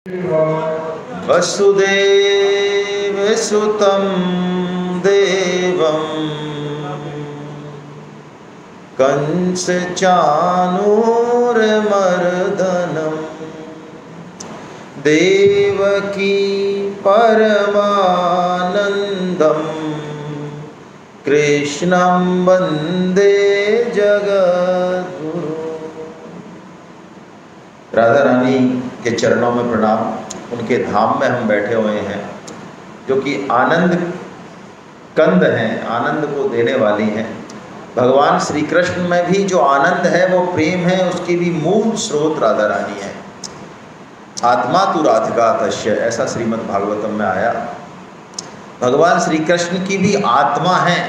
वसुदेवसुतं देवं कंसचाणूरमर्दनं देवकी परमानन्दं कृष्णं वन्दे जगद्गुरु। राधा रानी के चरणों में प्रणाम। उनके धाम में हम बैठे हुए हैं, जो कि आनंद कंद हैं, आनंद को देने वाली हैं। भगवान श्री कृष्ण में भी जो आनंद है वो प्रेम है, उसकी भी मूल स्रोत राधा रानी है। आत्मा तु राधिका तस्य, ऐसा श्रीमद् भागवतम में आया। भगवान श्री कृष्ण की भी आत्मा है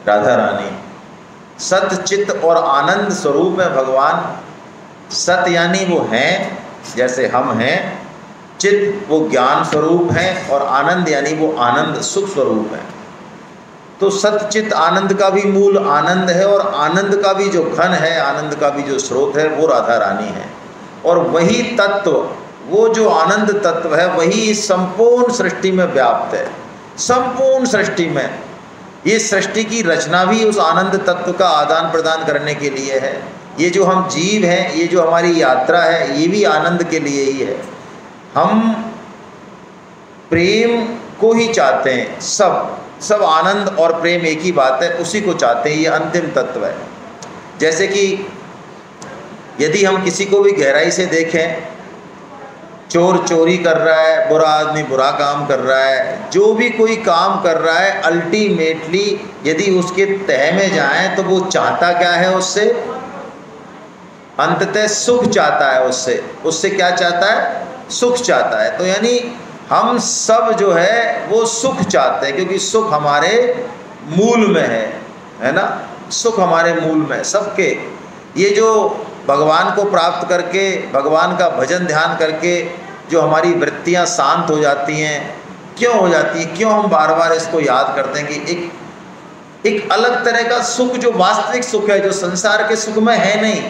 राधा रानी। सत चित्त और आनंद स्वरूप है भगवान। सत यानी वो हैं जैसे हम हैं, चित्त वो ज्ञान स्वरूप है, और आनंद यानी वो आनंद सुख स्वरूप है। तो सत चित्त आनंद का भी मूल आनंद है, और आनंद का भी जो घन है, आनंद का भी जो स्रोत है, वो राधा रानी है। और वही तत्व, वो जो आनंद तत्व है, वही इस संपूर्ण सृष्टि में व्याप्त है। संपूर्ण सृष्टि में, ये सृष्टि की रचना भी उस आनंद तत्व का आदान प्रदान करने के लिए है। ये जो हम जीव हैं, ये जो हमारी यात्रा है, ये भी आनंद के लिए ही है। हम प्रेम को ही चाहते हैं, सब आनंद और प्रेम एक ही बात है, उसी को चाहते हैं। ये अंतिम तत्व है। जैसे कि यदि हम किसी को भी गहराई से देखें, चोर चोरी कर रहा है, बुरा आदमी बुरा काम कर रहा है, जो भी कोई काम कर रहा है, अल्टीमेटली यदि उसके तह में जाएं तो वो चाहता क्या है? उससे अंततः सुख चाहता है। उससे क्या चाहता है? सुख चाहता है। तो यानी हम सब जो है वो सुख चाहते हैं, क्योंकि सुख हमारे मूल में है ना। सुख हमारे मूल में सबके। ये जो भगवान को प्राप्त करके, भगवान का भजन ध्यान करके जो हमारी वृत्तियां शांत हो जाती हैं, क्यों हो जाती हैं? क्यों हम बार बार इसको याद करते हैं कि एक अलग तरह का सुख, जो वास्तविक सुख है, जो संसार के सुख में है नहीं।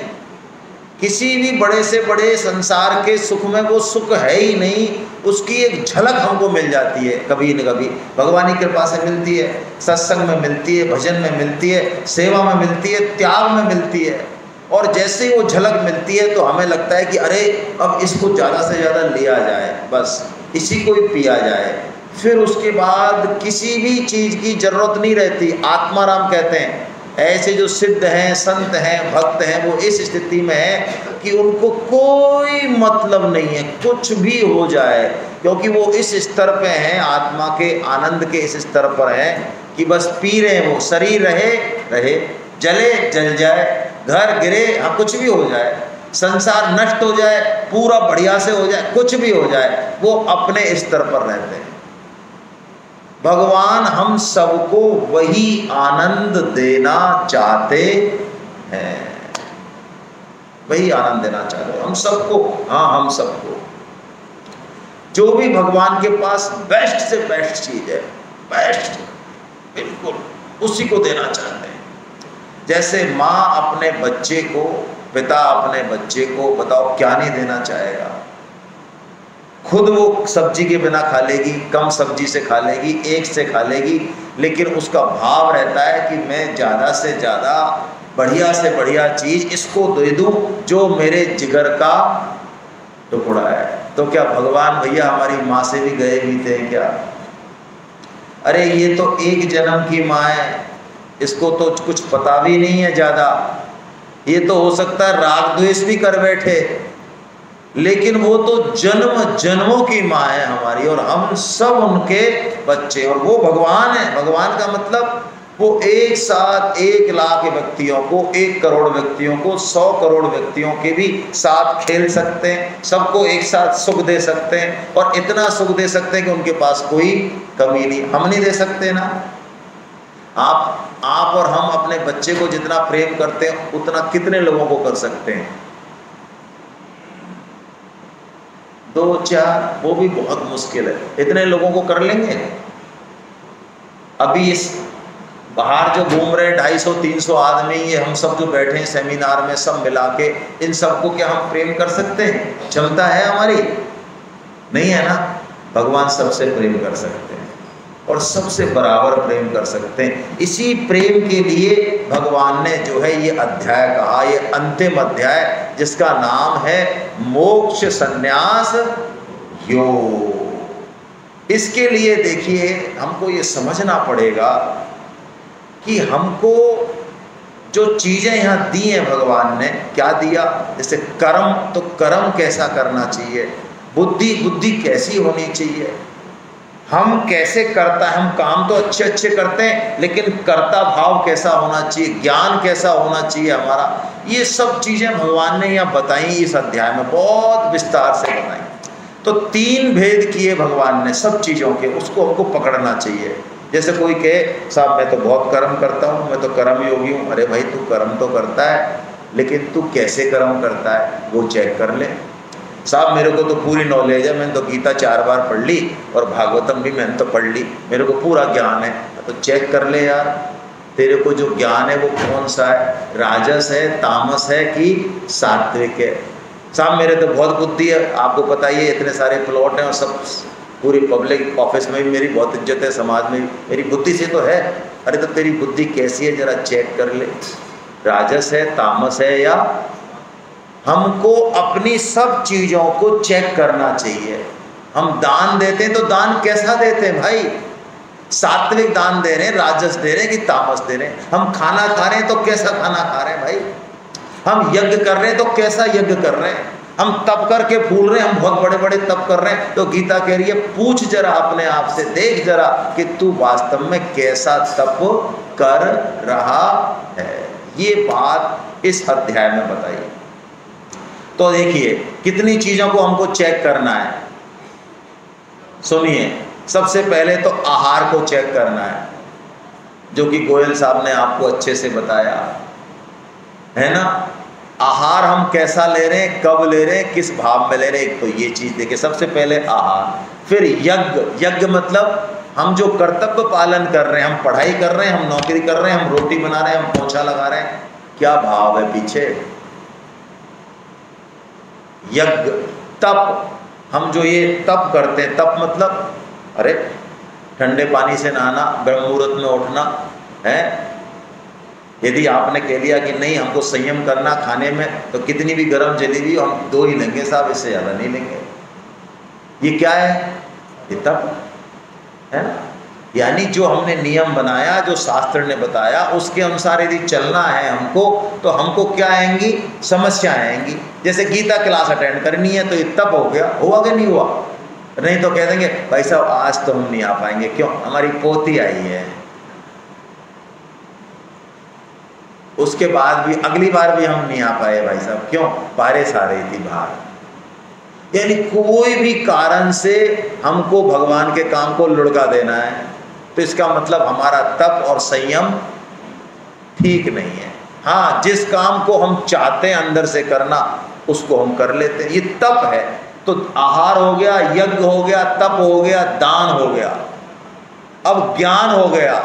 किसी भी बड़े से बड़े संसार के सुख में वो सुख है ही नहीं। उसकी एक झलक हमको मिल जाती है कभी न कभी, भगवान की कृपा से मिलती है, सत्संग में मिलती है, भजन में मिलती है, सेवा में मिलती है, त्याग में मिलती है। और जैसे ही वो झलक मिलती है तो हमें लगता है कि अरे अब इसको ज़्यादा से ज़्यादा लिया जाए, बस इसी को ही पिया जाए। फिर उसके बाद किसी भी चीज़ की जरूरत नहीं रहती। आत्माराम कहते हैं, ऐसे जो सिद्ध हैं, संत हैं, भक्त हैं, वो इस स्थिति में है कि उनको कोई मतलब नहीं है, कुछ भी हो जाए, क्योंकि वो इस स्तर पे हैं, आत्मा के आनंद के इस स्तर पर हैं कि बस पी रहे हैं। वो शरीर रहे, जले जल जाए, घर गिरे, हाँ कुछ भी हो जाए, संसार नष्ट हो जाए, पूरा बढ़िया से हो जाए, कुछ भी हो जाए, वो अपने स्तर पर रहते हैं। भगवान हम सबको वही आनंद देना चाहते हैं, वही आनंद देना चाहते हैं हम सबको। हाँ, हम सबको जो भी भगवान के पास बेस्ट से बेस्ट चीज है, बेस्ट बिल्कुल उसी को देना चाहते हैं। जैसे माँ अपने बच्चे को, पिता अपने बच्चे को, बताओ क्या नहीं देना चाहेगा? खुद वो सब्जी के बिना खा लेगी, कम सब्जी से खा लेगी, एक से खा लेगी, लेकिन उसका भाव रहता है कि मैं ज़्यादा से ज़्यादा बढ़िया से बढ़िया चीज़ इसको दे दूँ जो मेरे जिगर का टुकड़ा है। तो क्या भगवान भैया हमारी माँ से भी गए बीते हैं क्या? अरे ये तो एक जन्म की माँ है, इसको तो कुछ पता भी नहीं है ज़्यादा। ये तो हो सकता है राग द्वेष भी कर बैठे, लेकिन वो तो जन्म जन्मों की माँ है हमारी, और हम सब उनके बच्चे। और वो भगवान है। भगवान का मतलब वो एक साथ 1 लाख व्यक्तियों को, 1 करोड़ व्यक्तियों को, 100 करोड़ व्यक्तियों के भी साथ खेल सकते हैं, सबको एक साथ सुख दे सकते हैं, और इतना सुख दे सकते हैं कि उनके पास कोई कमी नहीं। हम नहीं दे सकते ना? आप और हम अपने बच्चे को जितना प्रेम करते हैं, उतना कितने लोगों को कर सकते हैं? 2-4, वो भी बहुत मुश्किल है। इतने लोगों को कर लेंगे? अभी इस बाहर जो घूम रहे 250-300 आदमी, ये हम सब जो बैठे हैं सेमिनार में, सब मिला के इन सबको क्या हम प्रेम कर सकते हैं? क्षमता है हमारी? नहीं है ना। भगवान सबसे प्रेम कर सकते हैं और सबसे बराबर प्रेम कर सकते हैं। इसी प्रेम के लिए भगवान ने जो है ये अध्याय कहा, ये अंतिम अध्याय जिसका नाम है मोक्ष संन्यास योग। इसके लिए देखिए हमको ये समझना पड़ेगा कि हमको जो चीज़ें यहाँ दी हैं भगवान ने, क्या दिया? जैसे कर्म, तो कर्म कैसा करना चाहिए, बुद्धि कैसी होनी चाहिए, हम कैसे करता है, हम काम तो अच्छे अच्छे करते हैं लेकिन कर्ता भाव कैसा होना चाहिए, ज्ञान कैसा होना चाहिए हमारा, ये सब चीज़ें भगवान ने यहाँ बताई इस अध्याय में, बहुत विस्तार से बताई। तो 3 भेद किए भगवान ने सब चीज़ों के, उसको हमको पकड़ना चाहिए। जैसे कोई कहे साहब मैं तो बहुत कर्म करता हूँ, मैं तो कर्म योगी हूँ। अरे भाई तू कर्म तो करता है लेकिन तू कैसे कर्म करता है वो चेक कर ले। साहब मेरे को तो पूरी नॉलेज है, मैंने तो गीता 4 बार पढ़ ली और भागवतम भी मैंने तो पढ़ ली, मेरे को पूरा ज्ञान है। तो चेक कर ले यार, तेरे को जो ज्ञान है वो कौन सा है, राजस है, तामस है कि सात्विक है। साहब मेरे तो बहुत बुद्धि है, आपको पता ही है इतने सारे प्लॉट हैं और सब पूरी पब्लिक ऑफिस में भी मेरी बहुत इज्जत है, समाज में भी मेरी बुद्धि से तो है। अरे तो तेरी बुद्धि कैसी है जरा चेक कर ले, राजस है, तामस है या। हमको अपनी सब चीज़ों को चेक करना चाहिए। हम दान देते हैं तो दान कैसा देते हैं भाई, सात्विक दान दे रहे हैं, राजस दे रहे हैं कि तामस दे रहे हैं। हम खाना खा रहे हैं तो कैसा खाना खा रहे हैं भाई, हम यज्ञ कर रहे हैं तो कैसा यज्ञ कर रहे हैं, हम तप करके फूल रहे हैं, हम बहुत बड़े बड़े तप कर रहे हैं। तो गीता कह रही है पूछ जरा अपने आप से, देख जरा कि तू वास्तव में कैसा तप कर रहा है। ये बात इस अध्याय में बताई। तो देखिए कितनी चीज़ों को हमको चेक करना है। सुनिए, सबसे पहले तो आहार को चेक करना है, जो कि गोयल साहब ने आपको अच्छे से बताया है ना। आहार हम कैसा ले रहे हैं, कब ले रहे हैं, किस भाव में ले रहे हैं, तो ये चीज़ देखिए। सबसे पहले आहार, फिर यज्ञ। यज्ञ मतलब हम जो कर्तव्य पालन कर रहे हैं, हम पढ़ाई कर रहे हैं, हम नौकरी कर रहे हैं, हम रोटी बना रहे हैं, हम पोछा लगा रहे हैं, क्या भाव है पीछे। यज्ञ। तप, हम जो ये तप करते हैं, तप मतलब अरे ठंडे पानी से नहाना, ब्रह्म मुहूर्त में उठना है। यदि आपने कह लिया कि नहीं हमको संयम करना खाने में, तो कितनी भी गर्म जलेबी हम 2 ही लेंगे साहब, इससे ज़्यादा नहीं लेंगे। ये क्या है, ये तप है ना। यानी जो हमने नियम बनाया, जो शास्त्र ने बताया, उसके अनुसार यदि चलना है हमको, तो हमको क्या आएंगी, समस्या आएंगी। जैसे गीता क्लास अटेंड करनी है तो ये तप हो गया, हुआ कि नहीं हुआ। नहीं तो कह देंगे भाई साहब आज तो हम नहीं आ पाएंगे, क्यों, हमारी पोती आई है। उसके बाद भी अगली बार भी हम नहीं आ पाए भाई साहब, क्यों, बारिश आ रही थी बाहर। यानी कोई भी कारण से हमको भगवान के काम को लुढ़का देना है, तो इसका मतलब हमारा तप और संयम ठीक नहीं है। हाँ, जिस काम को हम चाहते हैं अंदर से करना, उसको हम कर लेते हैं, ये तप है। तो आहार हो गया, यज्ञ हो गया, तप हो गया, दान हो गया। अब ज्ञान हो गया।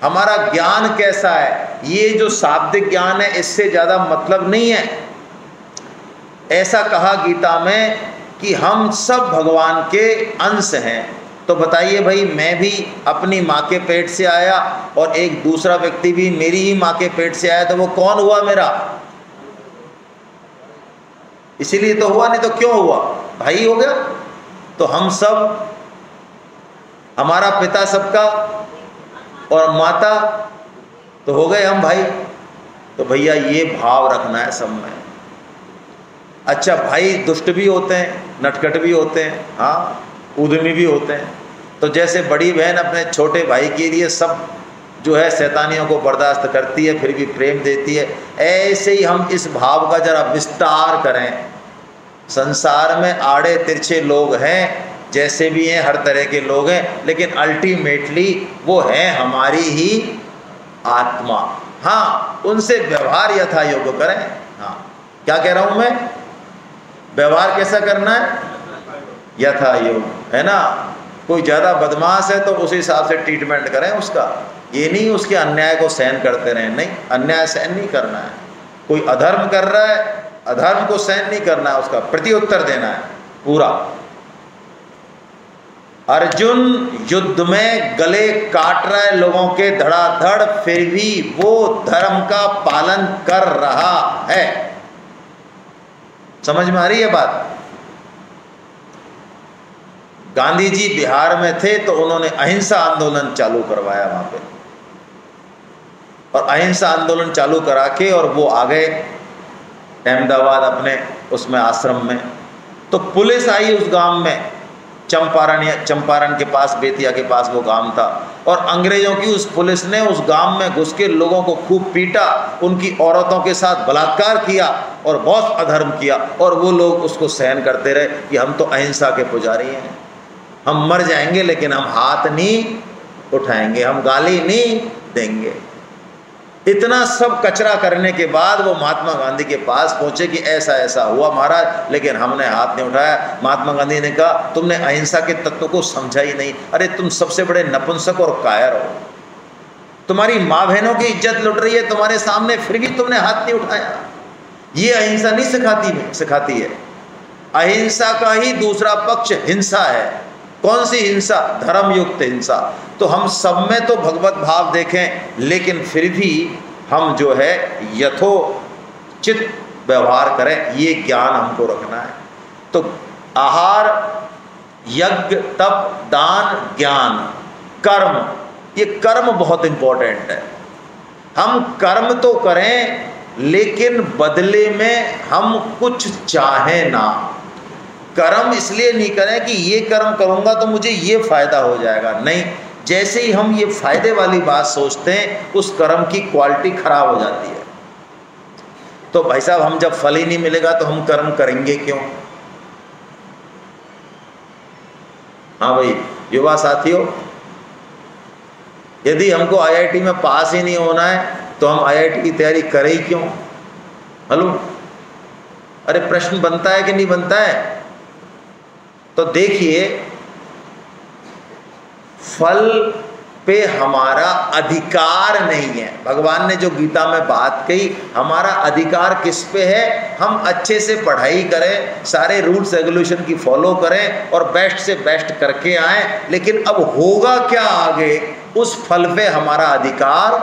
हमारा ज्ञान कैसा है, ये जो शाब्दिक ज्ञान है इससे ज़्यादा मतलब नहीं है। ऐसा कहा गीता में कि हम सब भगवान के अंश हैं। तो बताइए भाई, मैं भी अपनी माँ के पेट से आया और एक दूसरा व्यक्ति भी मेरी ही माँ के पेट से आया, तो वो कौन हुआ, मेरा। इसीलिए तो हुआ, नहीं तो क्यों हुआ, भाई हो गया। तो हम सब, हमारा पिता सबका और माता तो हो गए हम भाई। तो भैया ये भाव रखना है सब में। अच्छा, भाई दुष्ट भी होते हैं, नटखट भी होते हैं, हाँ, उद्यमी भी होते हैं। तो जैसे बड़ी बहन अपने छोटे भाई के लिए सब जो है शैतानियों को बर्दाश्त करती है, फिर भी प्रेम देती है, ऐसे ही हम इस भाव का जरा विस्तार करें। संसार में आड़े तिरछे लोग हैं, जैसे भी हैं, हर तरह के लोग हैं, लेकिन अल्टीमेटली वो है हमारी ही आत्मा। हाँ, उनसे व्यवहार यथा योग्य करें। हाँ, क्या कह रहा हूँ मैं, व्यवहार कैसा करना है, यथा योग्य, है ना। कोई ज़्यादा बदमाश है तो उस हिसाब से ट्रीटमेंट करें उसका, ये नहीं उसके अन्याय को सहन करते रहें। नहीं, अन्याय सहन नहीं करना है। कोई अधर्म कर रहा है, अधर्म को सहन नहीं करना है, उसका प्रत्युत्तर देना है पूरा। अर्जुन युद्ध में गले काट रहा है लोगों के धड़ाधड़, फिर भी वो धर्म का पालन कर रहा है। समझ में आ रही है बात? गांधी जी बिहार में थे तो उन्होंने अहिंसा आंदोलन चालू करवाया वहां पे, और अहिंसा आंदोलन चालू करा के और वो आ गए अहमदाबाद अपने उसमें आश्रम में। तो पुलिस आई उस गांव में, चंपारण के पास, बेतिया के पास वो गांव था, और अंग्रेजों की उस पुलिस ने उस गांव में घुस के लोगों को खूब पीटा, उनकी औरतों के साथ बलात्कार किया और बहुत अधर्म किया, और वो लोग उसको सहन करते रहे कि हम तो अहिंसा के पुजारी हैं, हम मर जाएंगे लेकिन हम हाथ नहीं उठाएंगे, हम गाली नहीं देंगे। इतना सब कचरा करने के बाद वो महात्मा गांधी के पास पहुंचे कि ऐसा ऐसा हुआ महाराज, लेकिन हमने हाथ नहीं उठाया। महात्मा गांधी ने कहा तुमने अहिंसा के तत्व को समझा ही नहीं, अरे तुम सबसे बड़े नपुंसक और कायर हो, तुम्हारी माँ बहनों की इज्जत लुट रही है तुम्हारे सामने, फिर भी तुमने हाथ नहीं उठाया। ये अहिंसा नहीं सिखाती है। अहिंसा का ही दूसरा पक्ष हिंसा है। कौन सी हिंसा? धर्म युक्त हिंसा। तो हम सब में तो भगवत भाव देखें, लेकिन फिर भी हम जो है यथोचित व्यवहार करें, ये ज्ञान हमको रखना है। तो आहार, यज्ञ, तप, दान, ज्ञान, कर्म, ये कर्म बहुत इंपॉर्टेंट है। हम कर्म तो करें लेकिन बदले में हम कुछ चाहें ना। कर्म इसलिए नहीं करें कि ये कर्म करूंगा तो मुझे ये फायदा हो जाएगा, नहीं। जैसे ही हम ये फायदे वाली बात सोचते हैं, उस कर्म की क्वालिटी खराब हो जाती है। तो भाई साहब, हम जब फल ही नहीं मिलेगा तो हम कर्म करेंगे क्यों? हाँ भाई युवा साथियों, यदि हमको आईआईटी में पास ही नहीं होना है तो हम आईआईटी की तैयारी करें ही क्यों? हेलो, अरे प्रश्न बनता है कि नहीं बनता है? तो देखिए, फल पे हमारा अधिकार नहीं है। भगवान ने जो गीता में बात कही, हमारा अधिकार किस पे है? हम अच्छे से पढ़ाई करें, सारे रूल्स रेगुलेशन की फॉलो करें और बेस्ट से बेस्ट करके आएं। लेकिन अब होगा क्या आगे, उस फल पे हमारा अधिकार,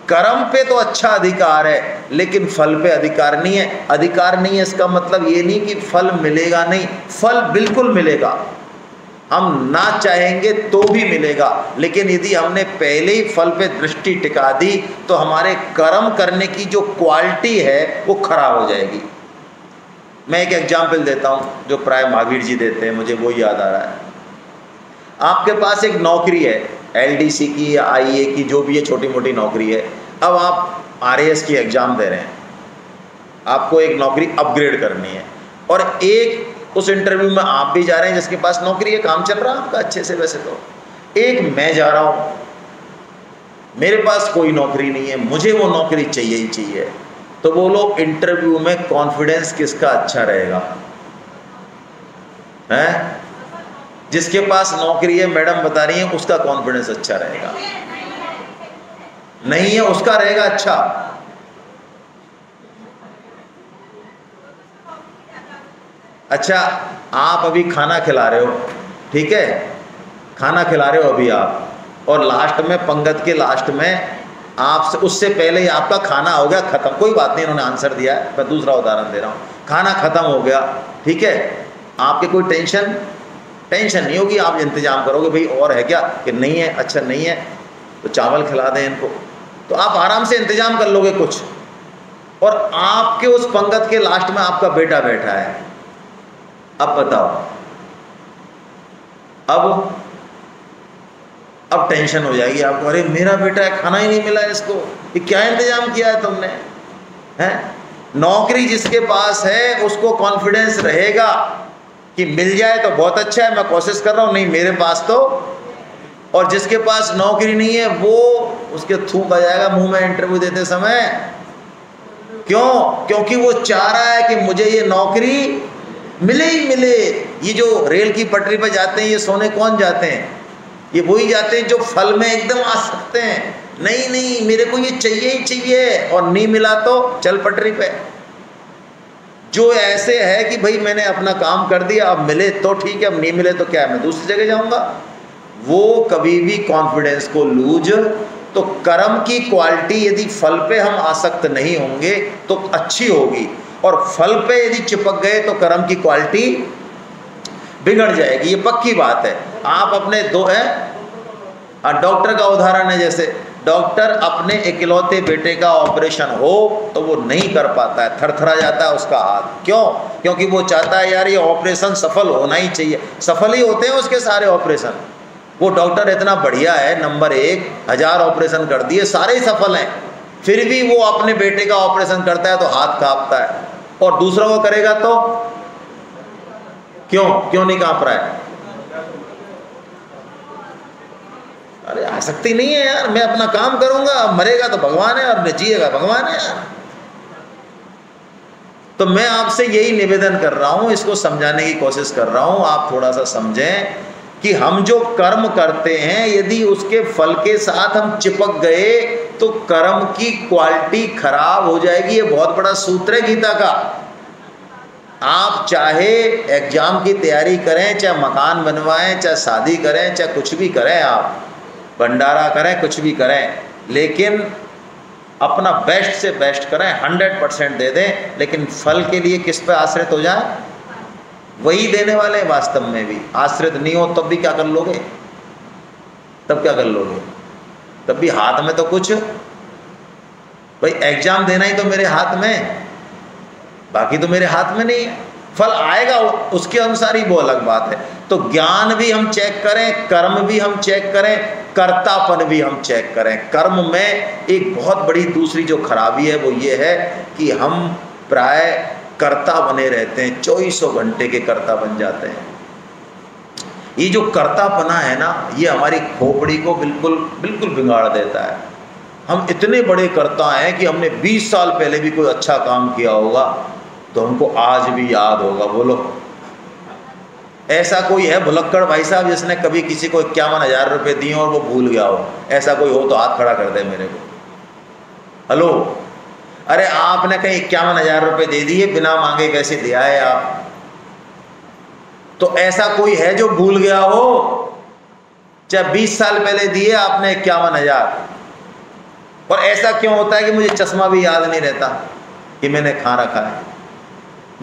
कर्म पे तो अच्छा अधिकार है लेकिन फल पे अधिकार नहीं है। अधिकार नहीं है इसका मतलब ये नहीं कि फल मिलेगा नहीं, फल बिल्कुल मिलेगा, हम ना चाहेंगे तो भी मिलेगा। लेकिन यदि हमने पहले ही फल पे दृष्टि टिका दी तो हमारे कर्म करने की जो क्वालिटी है वो खराब हो जाएगी। मैं एक एग्जाम्पल देता हूँ जो प्राय महावीर जी देते हैं, मुझे वो याद आ रहा है। आपके पास एक नौकरी है, एलडीसी की या आईए की, जो भी है, छोटी मोटी नौकरी है। अब आप आरएएस की एग्ज़ाम दे रहे हैं, आपको एक नौकरी अपग्रेड करनी है, और एक उस इंटरव्यू में आप भी जा रहे हैं जिसके पास नौकरी है, काम चल रहा है आपका अच्छे से। वैसे तो एक मैं जा रहा हूँ, मेरे पास कोई नौकरी नहीं है, मुझे वो नौकरी चाहिए ही चाहिए। तो बोलो इंटरव्यू में कॉन्फिडेंस किसका अच्छा रहेगा? हैं? जिसके पास नौकरी है, मैडम बता रही है, उसका कॉन्फिडेंस अच्छा रहेगा। नहीं है उसका रहेगा अच्छा। अच्छा, आप अभी खाना खिला रहे हो, ठीक है, खाना खिला रहे हो अभी आप, और लास्ट में, पंगत के लास्ट में आपसे, उससे पहले ही आपका खाना हो गया खत्म। कोई बात नहीं, इन्होंने आंसर दिया है, मैं दूसरा उदाहरण दे रहा हूँ। खाना खत्म हो गया, ठीक है, आपके कोई टेंशन नहीं होगी, आप इंतजाम करोगे भाई और है क्या, कि नहीं है, अच्छा नहीं है तो चावल खिला दें इनको, तो आप आराम से इंतजाम कर लोगे कुछ। और आपके उस पंगत के लास्ट में आपका बेटा बैठा है, अब बताओ, अब टेंशन हो जाएगी आपको, अरे मेरा बेटा है, खाना ही नहीं मिला इसको, ये क्या इंतजाम किया है तुमने, हैं? नौकरी जिसके पास है उसको कॉन्फिडेंस रहेगा कि मिल जाए तो बहुत अच्छा है, मैं कोशिश कर रहा हूँ, नहीं मेरे पास तो। और जिसके पास नौकरी नहीं है वो, उसके थूक आ जाएगा मुंह में इंटरव्यू देते समय। क्यों? क्योंकि वो चाह रहा है कि मुझे ये नौकरी मिले ही मिले। ये जो रेल की पटरी पर जाते हैं, ये सोने कौन जाते हैं? ये वही जाते हैं जो फल में एकदम आ सकते हैं। नहीं मेरे को ये चाहिए ही चाहिए, और नहीं मिला तो चल पटरी पे। जो ऐसे है कि भाई मैंने अपना काम कर दिया, अब मिले तो ठीक है, अब नहीं मिले तो क्या है, मैं दूसरी जगह जाऊंगा, वो कभी भी कॉन्फिडेंस को लूज। तो कर्म की क्वालिटी यदि फल पे हम आसक्त नहीं होंगे तो अच्छी होगी, और फल पे यदि चिपक गए तो कर्म की क्वालिटी बिगड़ जाएगी, ये पक्की बात है। आप अपने दो है, डॉक्टर का उदाहरण है, जैसे डॉक्टर अपने इकलौते बेटे का ऑपरेशन हो तो वो नहीं कर पाता है, थरथरा जाता है उसका हाथ। क्यों? क्योंकि वो चाहता है यार ये ऑपरेशन सफल होना ही चाहिए। सफल ही होते हैं उसके सारे ऑपरेशन। वो डॉक्टर इतना बढ़िया है, नंबर 1, 1000 ऑपरेशन कर दिए, सारे ही सफल हैं, फिर भी वो अपने बेटे का ऑपरेशन करता है तो हाथ कांपता है, और दूसरा वो करेगा तो क्यों नहीं कांप रहा है? अरे आसक्ति नहीं है यार, मैं अपना काम करूंगा, मरेगा तो भगवान है और जिएगा भगवान है यार। तो मैं आपसे यही निवेदन कर रहा हूं, इसको समझाने की कोशिश कर रहा हूं, आप थोड़ा सा समझें कि हम जो कर्म करते हैं यदि उसके फल के साथ हम चिपक गए तो कर्म की क्वालिटी खराब हो जाएगी। ये बहुत बड़ा सूत्र है गीता का। आप चाहे एग्जाम की तैयारी करें, चाहे मकान बनवाएं, चाहे शादी करें, चाहे कुछ भी करें, आप भंडारा करें, कुछ भी करें, लेकिन अपना बेस्ट से बेस्ट करें, 100% दे दें, लेकिन फल के लिए किस पे आश्रित हो जाए? वही देने वाले हैं। वास्तव में भी आश्रित नहीं हो तब भी क्या कर लोगे? तब क्या कर लोगे? तब भी हाथ में तो कुछ, भाई एग्जाम देना ही तो मेरे हाथ में, बाकी तो मेरे हाथ में नहीं है। फल आएगा उसके अनुसार ही, वो अलग बात है। तो ज्ञान भी हम चेक करें, कर्म भी हम चेक करें, कर्तापन भी हम चेक करें। कर्म में एक बहुत बड़ी दूसरी जो खराबी है वो ये है कि हम प्राय कर्ता बने रहते हैं, 24 घंटे के कर्ता बन जाते हैं। ये जो कर्तापना है ना, ये हमारी खोपड़ी को बिल्कुल बिल्कुल बिगाड़ देता है। हम इतने बड़े कर्ता हैं कि हमने 20 साल पहले भी कोई अच्छा काम किया होगा तो हमको आज भी याद होगा। बोलो, ऐसा कोई है भुलक्कड़ भाई साहब जिसने कभी किसी को 51,000 रुपये दिए और वो भूल गया हो? ऐसा कोई हो तो हाथ खड़ा कर दे मेरे को। हेलो, अरे आपने कहीं 51,000 रुपये दे दिए बिना मांगे, कैसे दिया है आप? तो ऐसा कोई है जो भूल गया हो? चाहे 20 साल पहले दिए आपने 51,000। और ऐसा क्यों होता है कि मुझे चश्मा भी याद नहीं रहता कि मैंने खा रखा है,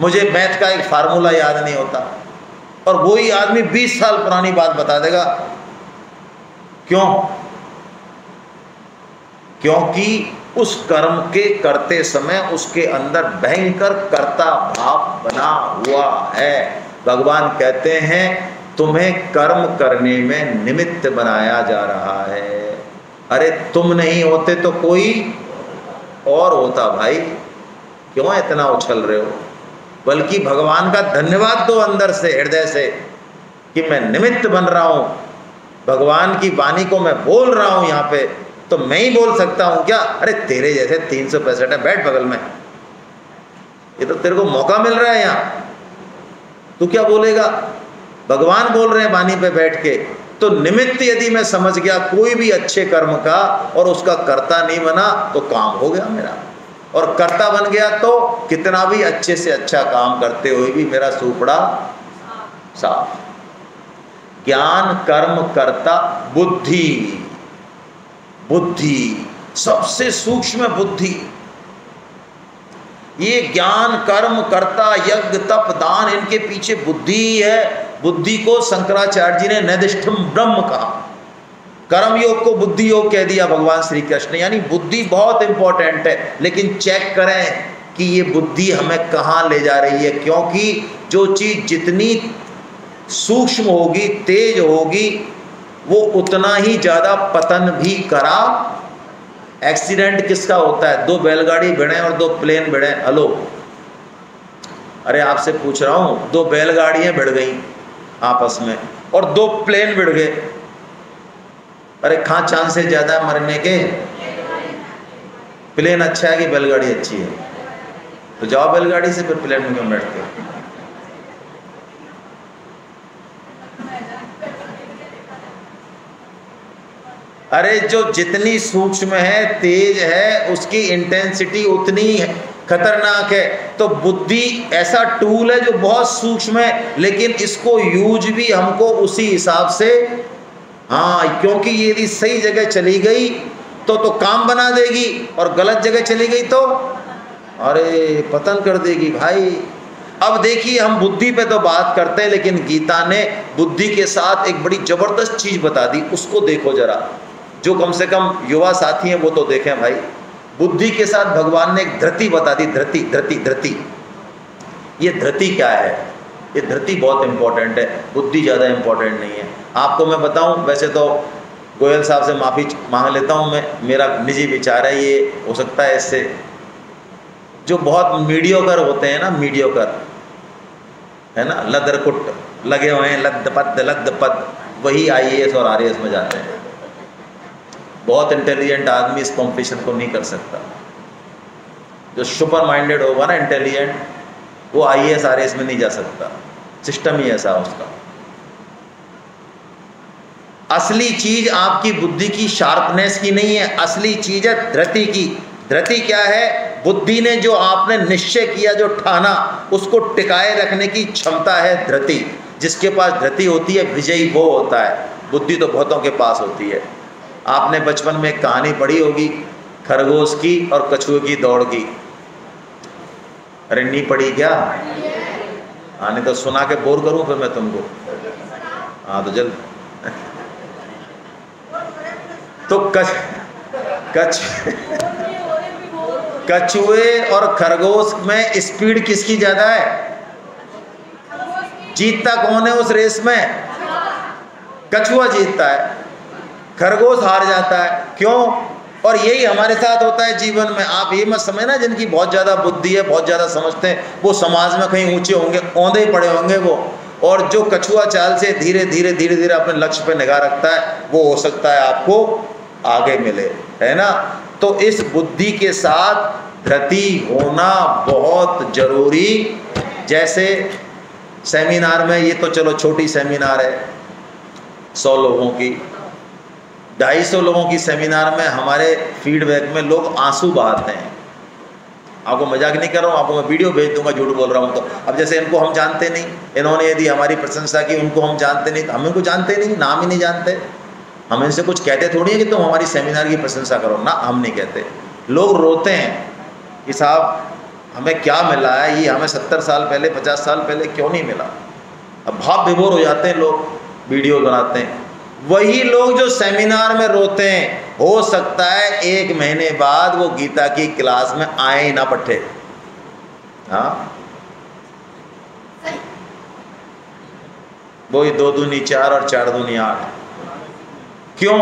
मुझे मैथ का एक फार्मूला याद नहीं होता, और वही आदमी 20 साल पुरानी बात बता देगा। क्यों? क्योंकि उस कर्म के करते समय उसके अंदर भयंकर कर्ता भाव बना हुआ है। भगवान कहते हैं तुम्हें कर्म करने में निमित्त बनाया जा रहा है। अरे तुम नहीं होते तो कोई और होता भाई, क्यों इतना उछल रहे हो? बल्कि भगवान का धन्यवाद दो अंदर से, हृदय से, कि मैं निमित्त बन रहा हूं, भगवान की वाणी को मैं बोल रहा हूं यहाँ पे, तो मैं ही बोल सकता हूं क्या? अरे तेरे जैसे 365 है, बैठ बगल में, ये तो तेरे को मौका मिल रहा है यहाँ, तू क्या बोलेगा? भगवान बोल रहे हैं वाणी पे बैठ के। तो निमित्त यदि मैं समझ गया कोई भी अच्छे कर्म का और उसका कर्ता नहीं बना तो काम हो गया मेरा, और कर्ता बन गया तो कितना भी अच्छे से अच्छा काम करते हुए भी मेरा सुपड़ा साफ। ज्ञान कर्म कर्ता बुद्धि, बुद्धि सबसे सूक्ष्म बुद्धि। ये ज्ञान कर्म कर्ता यज्ञ तप दान, इनके पीछे बुद्धि है। बुद्धि को शंकराचार्य जी ने नैदिष्ठम ब्रह्म कहा, कर्म योग को बुद्धि योग कह दिया भगवान श्री कृष्ण। यानी बुद्धि बहुत इंपॉर्टेंट है, लेकिन चेक करें कि ये बुद्धि हमें कहाँ ले जा रही है। क्योंकि जो चीज़ जितनी सूक्ष्म होगी, तेज होगी, वो उतना ही ज़्यादा पतन भी करा। एक्सीडेंट किसका होता है? 2 बैलगाड़ी भिड़े और 2 प्लेन भिड़े। हेलो, अरे आपसे पूछ रहा हूँ, 2 बैलगाड़ियाँ भिड़ गई आपस में और 2 प्लेन भिड़ गए, अरे कहाँ चांसेस ज़्यादा है मरने के? प्लेन अच्छा है कि बैलगाड़ी अच्छी है? तो जाओ बैलगाड़ी से, फिर प्लेन में क्यों बैठते हो? अरे जो जितनी सूक्ष्म है, तेज है, उसकी इंटेंसिटी उतनी खतरनाक है। तो बुद्धि ऐसा टूल है जो बहुत सूक्ष्म है, लेकिन इसको यूज भी हमको उसी हिसाब से, हाँ, क्योंकि ये यदि सही जगह चली गई तो काम बना देगी, और गलत जगह चली गई तो अरे पतन कर देगी भाई। अब देखिए, हम बुद्धि पे तो बात करते हैं, लेकिन गीता ने बुद्धि के साथ एक बड़ी जबरदस्त चीज बता दी, उसको देखो जरा। जो कम से कम युवा साथी हैं वो तो देखें भाई। बुद्धि के साथ भगवान ने एक धृति बता दी, धृति धृति धृति। ये धृति क्या है? ये धृति बहुत इंपॉर्टेंट है, बुद्धि ज़्यादा इंपॉर्टेंट नहीं है। आपको मैं बताऊं, वैसे तो गोयल साहब से माफ़ी मांग लेता हूं मैं, मेरा निजी विचार है, ये हो सकता है इससे जो बहुत मीडियोकर होते हैं ना, मीडियोकर है ना, लदरकुट लगे हुए हैं, लद्दपद, वही IAS और RAS में जाते हैं। बहुत इंटेलिजेंट आदमी इस कॉम्पिटिशन को नहीं कर सकता। जो सुपर माइंडेड होगा ना, इंटेलिजेंट, वो IAS RAS में नहीं जा सकता, सिस्टम ही ऐसा उसका। असली चीज आपकी बुद्धि की शार्पनेस की नहीं है, असली चीज है धृति की। धृति क्या है? बुद्धि ने जो आपने निश्चय किया, जो ठाना, उसको टिकाए रखने की क्षमता है धृति। जिसके पास धृति होती है, विजयी वो होता है। बुद्धि तो बहुतों के पास होती है। आपने बचपन में एक कहानी पढ़ी होगी, खरगोश की और कछुए की दौड़ की। अरे नहीं पढ़ी क्या? हाँ, नहीं तो सुना के बोर करूं फिर मैं तुमको। हाँ तो जल्द। तो कछुए और खरगोश में स्पीड किसकी ज्यादा है? जीतता कौन है उस रेस में? कछुआ जीतता है, खरगोश हार जाता है। क्यों? और यही हमारे साथ होता है जीवन में। आप ये मत समझना जिनकी बहुत ज़्यादा बुद्धि है, बहुत ज़्यादा समझते हैं, वो समाज में कहीं ऊंचे होंगे, औंधे पड़े होंगे वो। और जो कछुआ चाल से धीरे धीरे धीरे धीरे अपने लक्ष्य पे निगाह रखता है, वो हो सकता है आपको आगे मिले, है ना। तो इस बुद्धि के साथ धृति होना बहुत जरूरी। जैसे सेमिनार में, ये तो चलो छोटी सेमिनार है, 100 लोगों की, 250 लोगों की सेमिनार में हमारे फीडबैक में लोग आंसू बहाते हैं। आपको मजाक नहीं कर रहा हूँ, आपको मैं वीडियो भेज दूंगा, झूठ बोल रहा हूँ तो। अब जैसे इनको हम जानते नहीं, इन्होंने यदि हमारी प्रशंसा की, उनको हम जानते नहीं, तो हम इनको जानते नहीं, नाम ही नहीं जानते। हम इनसे कुछ कहते थोड़ी है कि तुम हमारी सेमिनार की प्रशंसा करो ना, हम नहीं कहते। लोग रोते हैं कि साहब हमें क्या मिला है, ये हमें 70 साल पहले, 50 साल पहले क्यों नहीं मिला। अब भाव विभोर हो जाते हैं लोग, वीडियो बनाते हैं। वही लोग जो सेमिनार में रोते हैं, हो सकता है 1 महीने बाद वो गीता की क्लास में आए ही ना पट्टे। हाँ, वही 2 दूनी 4 और 4 दूनी 8। क्यों?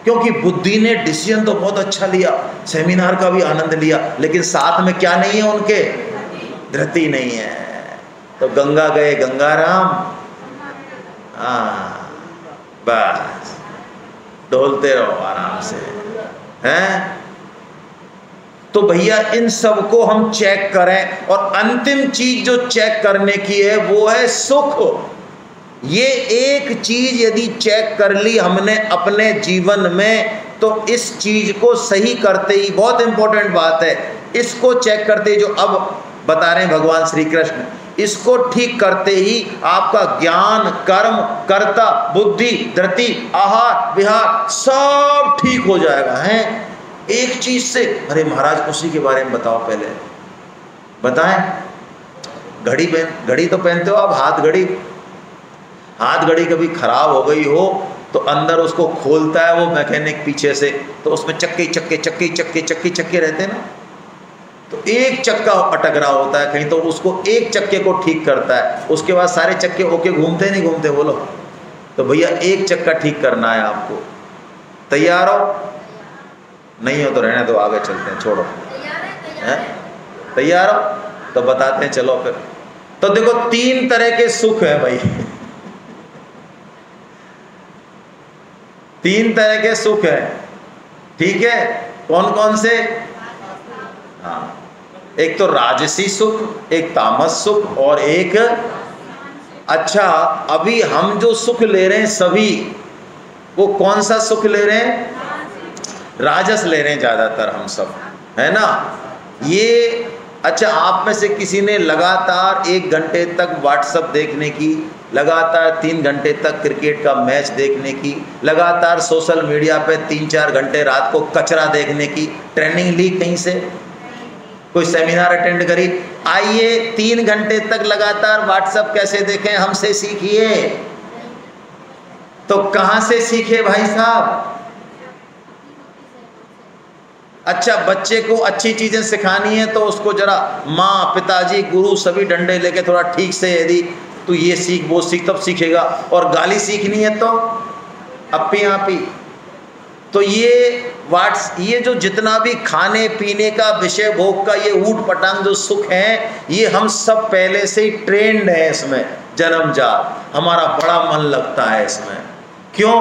क्योंकि बुद्धि ने डिसीजन तो बहुत अच्छा लिया, सेमिनार का भी आनंद लिया, लेकिन साथ में क्या नहीं है उनके? धृति नहीं है। तो गंगा गए गंगाराम, हाँ बस डोलते रहो आराम से, हैं। तो भैया इन सब को हम चेक करें, और अंतिम चीज जो चेक करने की है वो है सुख। ये एक चीज यदि चेक कर ली हमने अपने जीवन में, तो इस चीज को सही करते ही, बहुत इंपॉर्टेंट बात है, इसको चेक करते ही, जो अब बता रहे हैं भगवान श्री कृष्ण, इसको ठीक करते ही आपका ज्ञान, कर्म, कर्ता, बुद्धि, धृति, आहार विहार सब ठीक हो जाएगा। है एक चीज से। अरे महाराज उसी के बारे में बताओ, पहले बताएं। घड़ी तो पहनते हो आप, हाथ घड़ी कभी खराब हो गई हो तो अंदर उसको खोलता है वो मैकेनिक पीछे से, तो उसमें चक्के रहते हैं ना, तो एक चक्का अटक रहा होता है कहीं, तो उसको एक चक्के को ठीक करता है, उसके बाद सारे चक्के ओके घूमते नहीं घूमते बोलो। तो भैया एक चक्का ठीक करना है आपको। तैयार हो? नहीं हो तो रहने दो, आगे चलते हैं, छोड़ो। तैयार हो? तो बताते हैं, चलो फिर। तो देखो 3 तरह के सुख है भाई। 3 तरह के सुख है, ठीक है। कौन कौन से? हाँ, एक तो राजसी सुख, एक तामस सुख, और एक, अच्छा अभी हम जो सुख ले रहे हैं सभी, वो कौन सा सुख ले रहे हैं? राजस ले रहे हैं ज्यादातर हम सब, है ना। ये अच्छा, आप में से किसी ने लगातार 1 घंटे तक व्हाट्सएप देखने की, लगातार 3 घंटे तक क्रिकेट का मैच देखने की, लगातार सोशल मीडिया पे 3-4 घंटे रात को कचरा देखने की ट्रेनिंग ली कहीं से? कोई सेमिनार अटेंड करी? आइए 3 घंटे तक लगातार व्हाट्सएप कैसे देखें, हमसे सीखिए। तो कहाँ से सीखे भाई साहब? अच्छा, बच्चे को अच्छी चीज़ें सिखानी है तो उसको जरा माँ, पिताजी, गुरु सभी डंडे लेके थोड़ा ठीक से यदि तू ये सीख वो सीख तब सीखेगा। और गाली सीखनी है तो अपी आपी। तो ये जो जितना भी खाने पीने का, विषय भोग का ये ऊट पटांग जो सुख है, ये हम सब पहले से ही ट्रेंड है इसमें, जन्मजात। हमारा बड़ा मन लगता है इसमें। क्यों?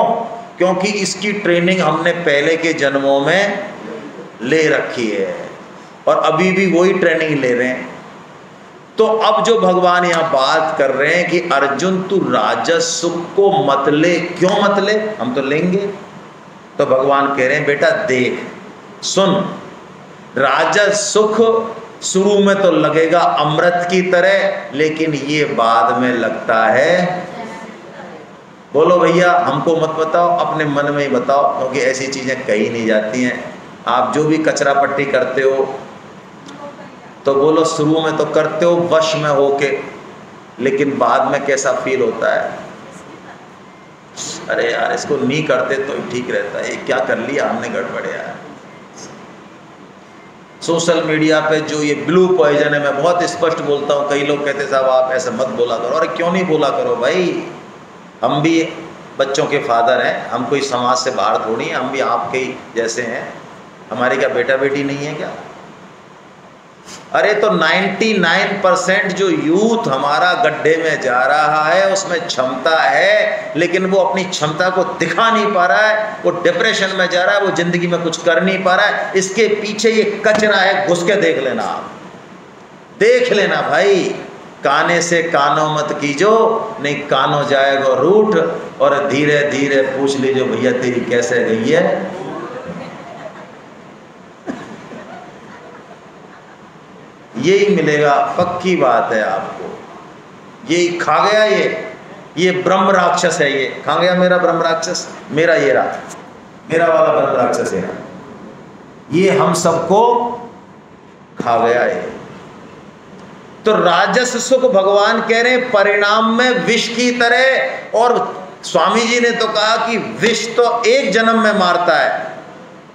क्योंकि इसकी ट्रेनिंग हमने पहले के जन्मों में ले रखी है और अभी भी वही ट्रेनिंग ले रहे हैं। तो अब जो भगवान यहाँ बात कर रहे हैं कि अर्जुन तू राजस सुख को मत ले। क्यों मत ले? हम तो लेंगे। तो भगवान कह रहे हैं बेटा देख, सुन, राजस सुख शुरू में तो लगेगा अमृत की तरह, लेकिन ये बाद में लगता है। बोलो भैया, हमको मत बताओ, अपने मन में ही बताओ, क्योंकि ऐसी चीजें कही नहीं जाती हैं। आप जो भी कचरा पट्टी करते हो तो बोलो शुरू में तो करते हो वश में होके, लेकिन बाद में कैसा फील होता है? अरे यार, इसको नहीं करते तो ठीक रहता है, ये क्या कर लिया हमने, गड़बड़ यार। सोशल मीडिया पे जो ये ब्लू पॉइजन है, मैं बहुत स्पष्ट बोलता हूँ। कई लोग कहते साहब आप ऐसे मत बोला करो। अरे क्यों नहीं बोला करो भाई, हम भी बच्चों के फादर हैं, हम कोई समाज से बाहर थोड़ी हैं, हम भी आपके ही जैसे हैं। हमारे क्या बेटा बेटी नहीं है क्या? अरे तो 99% जो यूथ हमारा गड्ढे में जा रहा है उसमें क्षमता है, लेकिन वो अपनी क्षमता को दिखा नहीं पा रहा है, वो डिप्रेशन में जा रहा है, वो जिंदगी में कुछ कर नहीं पा रहा है। इसके पीछे ये कचरा है, घुस के देख लेना, आप देख लेना भाई। काने से कानो मत कीजो, नहीं कानो जाएगा रूठ, और धीरे धीरे पूछ लीजिए भैया तेरी कैसे गई है। यही मिलेगा, पक्की बात है आपको। यही खा गया, ये ब्रह्म राक्षस है, ये खा गया मेरा ब्रह्म राक्षस, मेरा ये रहा, मेरा वाला ब्रह्म राक्षस है, ये हम सबको खा गया ये। तो राजस सुख भगवान कह रहे हैं परिणाम में विष की तरह। और स्वामी जी ने तो कहा कि विष तो एक जन्म में मारता है,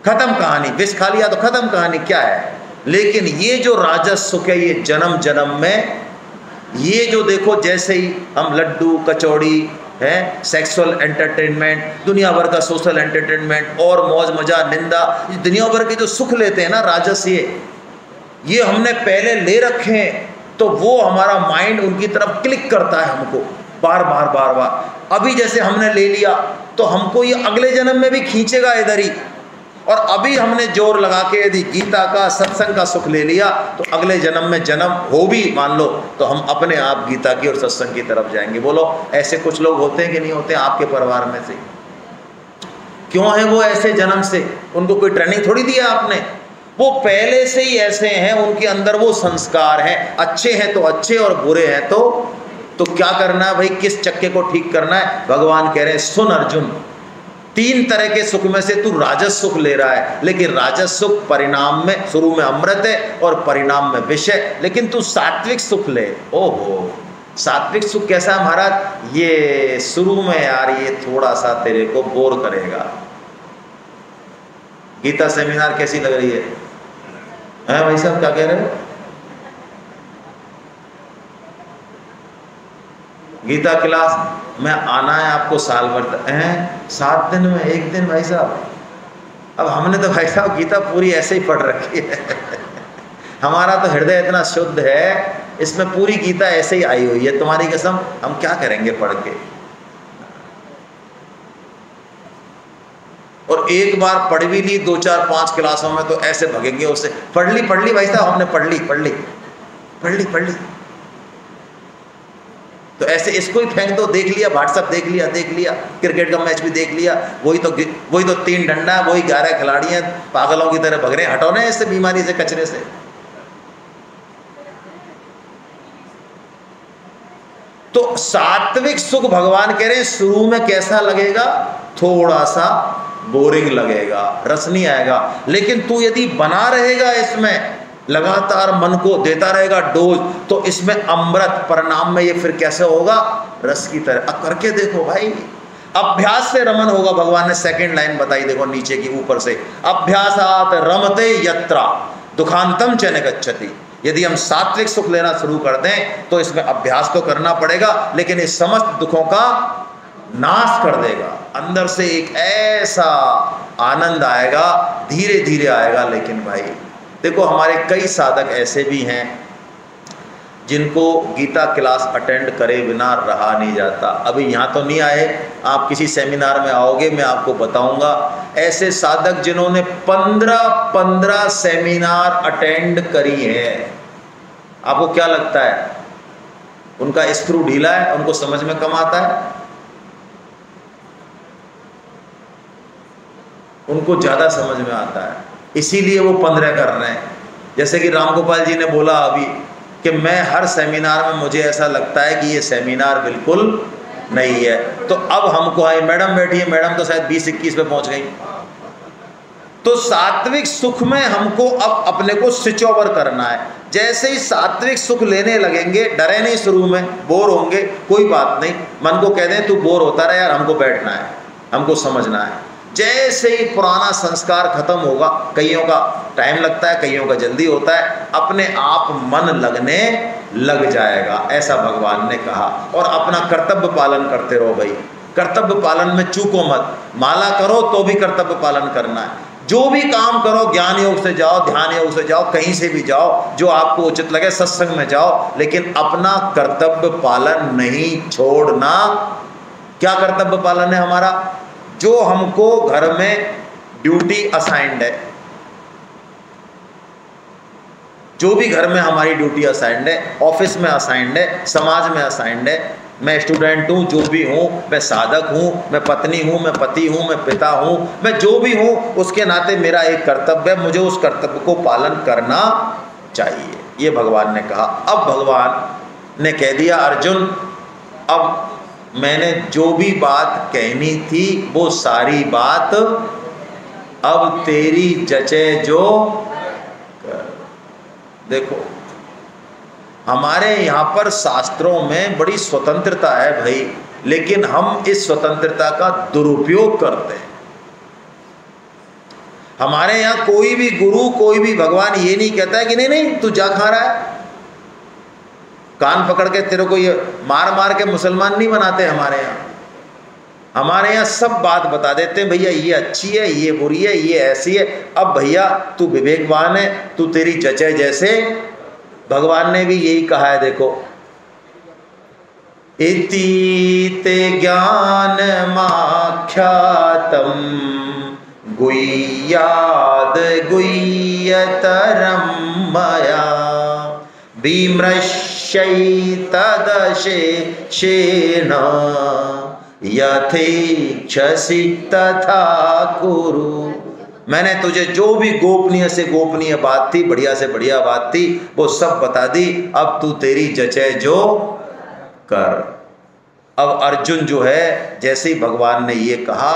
खत्म कहानी। विष खा लिया तो खत्म कहानी, क्या है। लेकिन ये जो राजस सुख है, ये जन्म जन्म में, ये जो देखो जैसे ही हम लड्डू कचौड़ी है, सेक्सुअल एंटरटेनमेंट, दुनिया भर का सोशल एंटरटेनमेंट और मौज मजा निंदा, दुनिया भर के जो सुख लेते हैं ना राजस, ये हमने पहले ले रखे हैं। तो वो हमारा माइंड उनकी तरफ क्लिक करता है हमको बार बार बार बार। अभी जैसे हमने ले लिया तो हमको ये अगले जन्म में भी खींचेगा इधर ही। और अभी हमने जोर लगा के यदि गीता का सत्संग का सुख ले लिया तो अगले जन्म में जन्म हो भी मान लो तो हम अपने आप गीता की और सत्संग की तरफ जाएंगे। बोलो ऐसे कुछ लोग होते हैं कि नहीं होते आपके परिवार में से? क्यों है वो ऐसे जन्म से? उनको कोई ट्रेनिंग थोड़ी दिया आपने, वो पहले से ही ऐसे हैं, उनके अंदर वो संस्कार हैं। अच्छे हैं तो अच्छे और बुरे हैं तो क्या करना है भाई, किस चक्के को ठीक करना है? भगवान कह रहे हैं सुन अर्जुन, 3 तरह के सुख में से तू राजस सुख ले रहा है, लेकिन राजस सुख परिणाम में शुरू में अमृत है और परिणाम में विष है। लेकिन तू सात्विक सुख ले। ओहो, सात्विक सुख कैसा है महाराज? ये शुरू में यार ये थोड़ा सा तेरे को बोर करेगा। गीता सेमिनार कैसी लग रही है भाई साहब, क्या कह रहे हो? गीता क्लास में आना है आपको साल भर हैं, 7 दिन में 1 दिन भाई साहब। अब हमने तो भाई साहब गीता पूरी ऐसे ही पढ़ रखी है हमारा तो हृदय इतना शुद्ध है, इसमें पूरी गीता ऐसे ही आई हुई है। तुम्हारी कसम, हम क्या करेंगे पढ़ के? और एक बार पढ़ भी ली 2, 4, 5 क्लासों में तो ऐसे भगेंगे उससे। पढ़ ली भाई साहब, हमने पढ़ ली। तो ऐसे इसको ही फेंक दो, देख लिया व्हाट्सएप, देख लिया क्रिकेट का मैच भी देख लिया, वही तो 3 डंडा, वही 11 खिलाड़ी हैं, पागलों की तरह भग रहे हैं। हटो ना इससे बीमारी से, कचरे से। तो सात्विक सुख भगवान कह रहे हैं शुरू में कैसा लगेगा, थोड़ा सा बोरिंग लगेगा, रस नहीं आएगा, लेकिन तू यदि बना रहेगा इसमें, लगातार मन को देता रहेगा डोज, तो इसमें अमृत परिणाम में ये फिर कैसे होगा, रस की तरह। अब करके देखो भाई, अभ्यास से रमन होगा। भगवान ने सेकंड लाइन बताई, देखो नीचे की ऊपर से, अभ्यासात रमते यत्रा दुखांतम च न गच्छति। यदि हम सात्विक सुख लेना शुरू कर दें तो इसमें अभ्यास तो करना पड़ेगा, लेकिन इस समस्त दुखों का नाश कर देगा। अंदर से एक ऐसा आनंद आएगा, धीरे धीरे आएगा। लेकिन भाई देखो, हमारे कई साधक ऐसे भी हैं जिनको गीता क्लास अटेंड करे बिना रहा नहीं जाता। अभी यहाँ तो नहीं आए, आप किसी सेमिनार में आओगे, मैं आपको बताऊंगा ऐसे साधक जिन्होंने 15 सेमिनार अटेंड करी है। आपको क्या लगता है, उनका स्क्रू ढीला है, उनको समझ में कम आता है? उनको ज़्यादा समझ में आता है, इसीलिए वो 15 कर रहे हैं। जैसे कि राम गोपाल जी ने बोला अभी कि मैं हर सेमिनार में मुझे ऐसा लगता है कि ये सेमिनार बिल्कुल नहीं है। तो अब हमको आई मैडम बैठी है, मैडम तो शायद 20-21 पे पहुंच गई। तो सात्विक सुख में हमको अब अपने को स्विच ओवर करना है। जैसे ही सात्विक सुख लेने लगेंगे, डरे नहीं, शुरू में बोर होंगे, कोई बात नहीं, मन को कह दें तू बोर होता रहे यार, हमको बैठना है, हमको समझना है। जैसे ही पुराना संस्कार खत्म होगा, कईयों का टाइम लगता है, कईयों का जल्दी होता है, अपने आप मन लगने लग जाएगा, ऐसा भगवान ने कहा। और अपना कर्तव्य पालन करते रहो भाई, कर्तव्य पालन में चूको मत। माला करो तो भी कर्तव्य पालन करना है। जो भी काम करो, ज्ञान योग से जाओ, ध्यान योग से जाओ, कहीं से भी जाओ, जो आपको उचित लगे, सत्संग में जाओ, लेकिन अपना कर्तव्य पालन नहीं छोड़ना। क्या कर्तव्य पालन है हमारा? जो हमको घर में ड्यूटी असाइंड है, जो भी घर में हमारी ड्यूटी असाइंड है, ऑफिस में असाइंड है, समाज में असाइंड है, मैं स्टूडेंट हूँ, जो भी हूँ, मैं साधक हूँ, मैं पत्नी हूँ, मैं पति हूँ, मैं पिता हूँ, मैं जो भी हूँ, उसके नाते मेरा एक कर्तव्य है, मुझे उस कर्तव्य को पालन करना चाहिए, ये भगवान ने कहा। अब भगवान ने कह दिया, अर्जुन अब मैंने जो भी बात कहनी थी वो सारी बात अब तेरी जचे जो कर। देखो, हमारे यहाँ पर शास्त्रों में बड़ी स्वतंत्रता है भाई, लेकिन हम इस स्वतंत्रता का दुरुपयोग करते हैं। हमारे यहाँ कोई भी गुरु, कोई भी भगवान ये नहीं कहता है कि नहीं नहीं तू जा खा रहा है, कान पकड़ के तेरे को ये मार मार के मुसलमान नहीं बनाते हमारे यहाँ। हमारे यहाँ सब बात बता देते हैं, भैया ये अच्छी है, ये बुरी है, ये ऐसी है। अब भैया तू विवेकवान है, तू तेरी जचे जैसे। भगवान ने भी यही कहा है, देखो, इति ते ज्ञान माख्यातम गुह्याद गुह्यतरम मया विमृश्यैतदशेषेण यथेच्छसि तथा कुरु। मैंने तुझे जो भी गोपनीय से गोपनीय बात थी, बढ़िया से बढ़िया बात थी, वो सब बता दी। अब तू तेरी जचे जो कर। अब अर्जुन जो है, जैसे ही भगवान ने ये कहा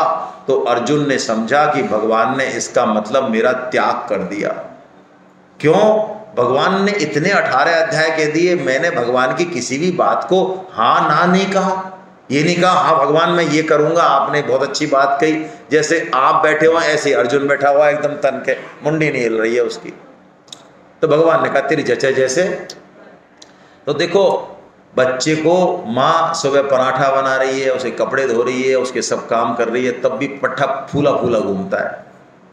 तो अर्जुन ने समझा कि भगवान ने इसका मतलब मेरा त्याग कर दिया। क्यों? भगवान ने इतने 18 अध्याय कह दिए, मैंने भगवान की किसी भी बात को हाँ ना नहीं कहा। ये नहीं कहा हाँ भगवान मैं ये करूंगा, आपने बहुत अच्छी बात कही। जैसे आप बैठे हुए ऐसे अर्जुन बैठा हुआ एकदम तन के, मुंडी नहीं हिल रही है उसकी। तो भगवान ने कहा तेरी जचे जैसे। तो देखो, बच्चे को माँ सुबह पराठा बना रही है, उसे कपड़े धो रही है, उसके सब काम कर रही है, तब भी पट्ठा फूला फूला घूमता है,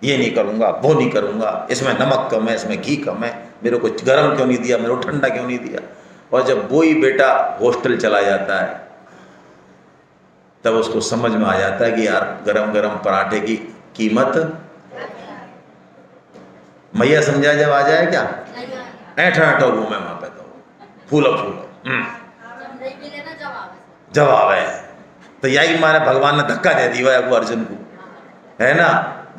ये नहीं करूँगा, वो नहीं करूँगा, इसमें नमक कम है, इसमें घी कम है, मेरे को गर्म क्यों नहीं दिया, मेरे को ठंडा क्यों नहीं दिया। और जब वो ही बेटा हॉस्टल चला जाता है तब उसको समझ में आ जाता है कि यार गरम गरम पराठे की कीमत। मैया समझा जब आ जाए क्या, ऐठा ऐठा घूमे वहां पे, तो फूला फूला जवाब है। तो यही मारे भगवान ने धक्का दे दिया है वो अर्जुन को, है ना।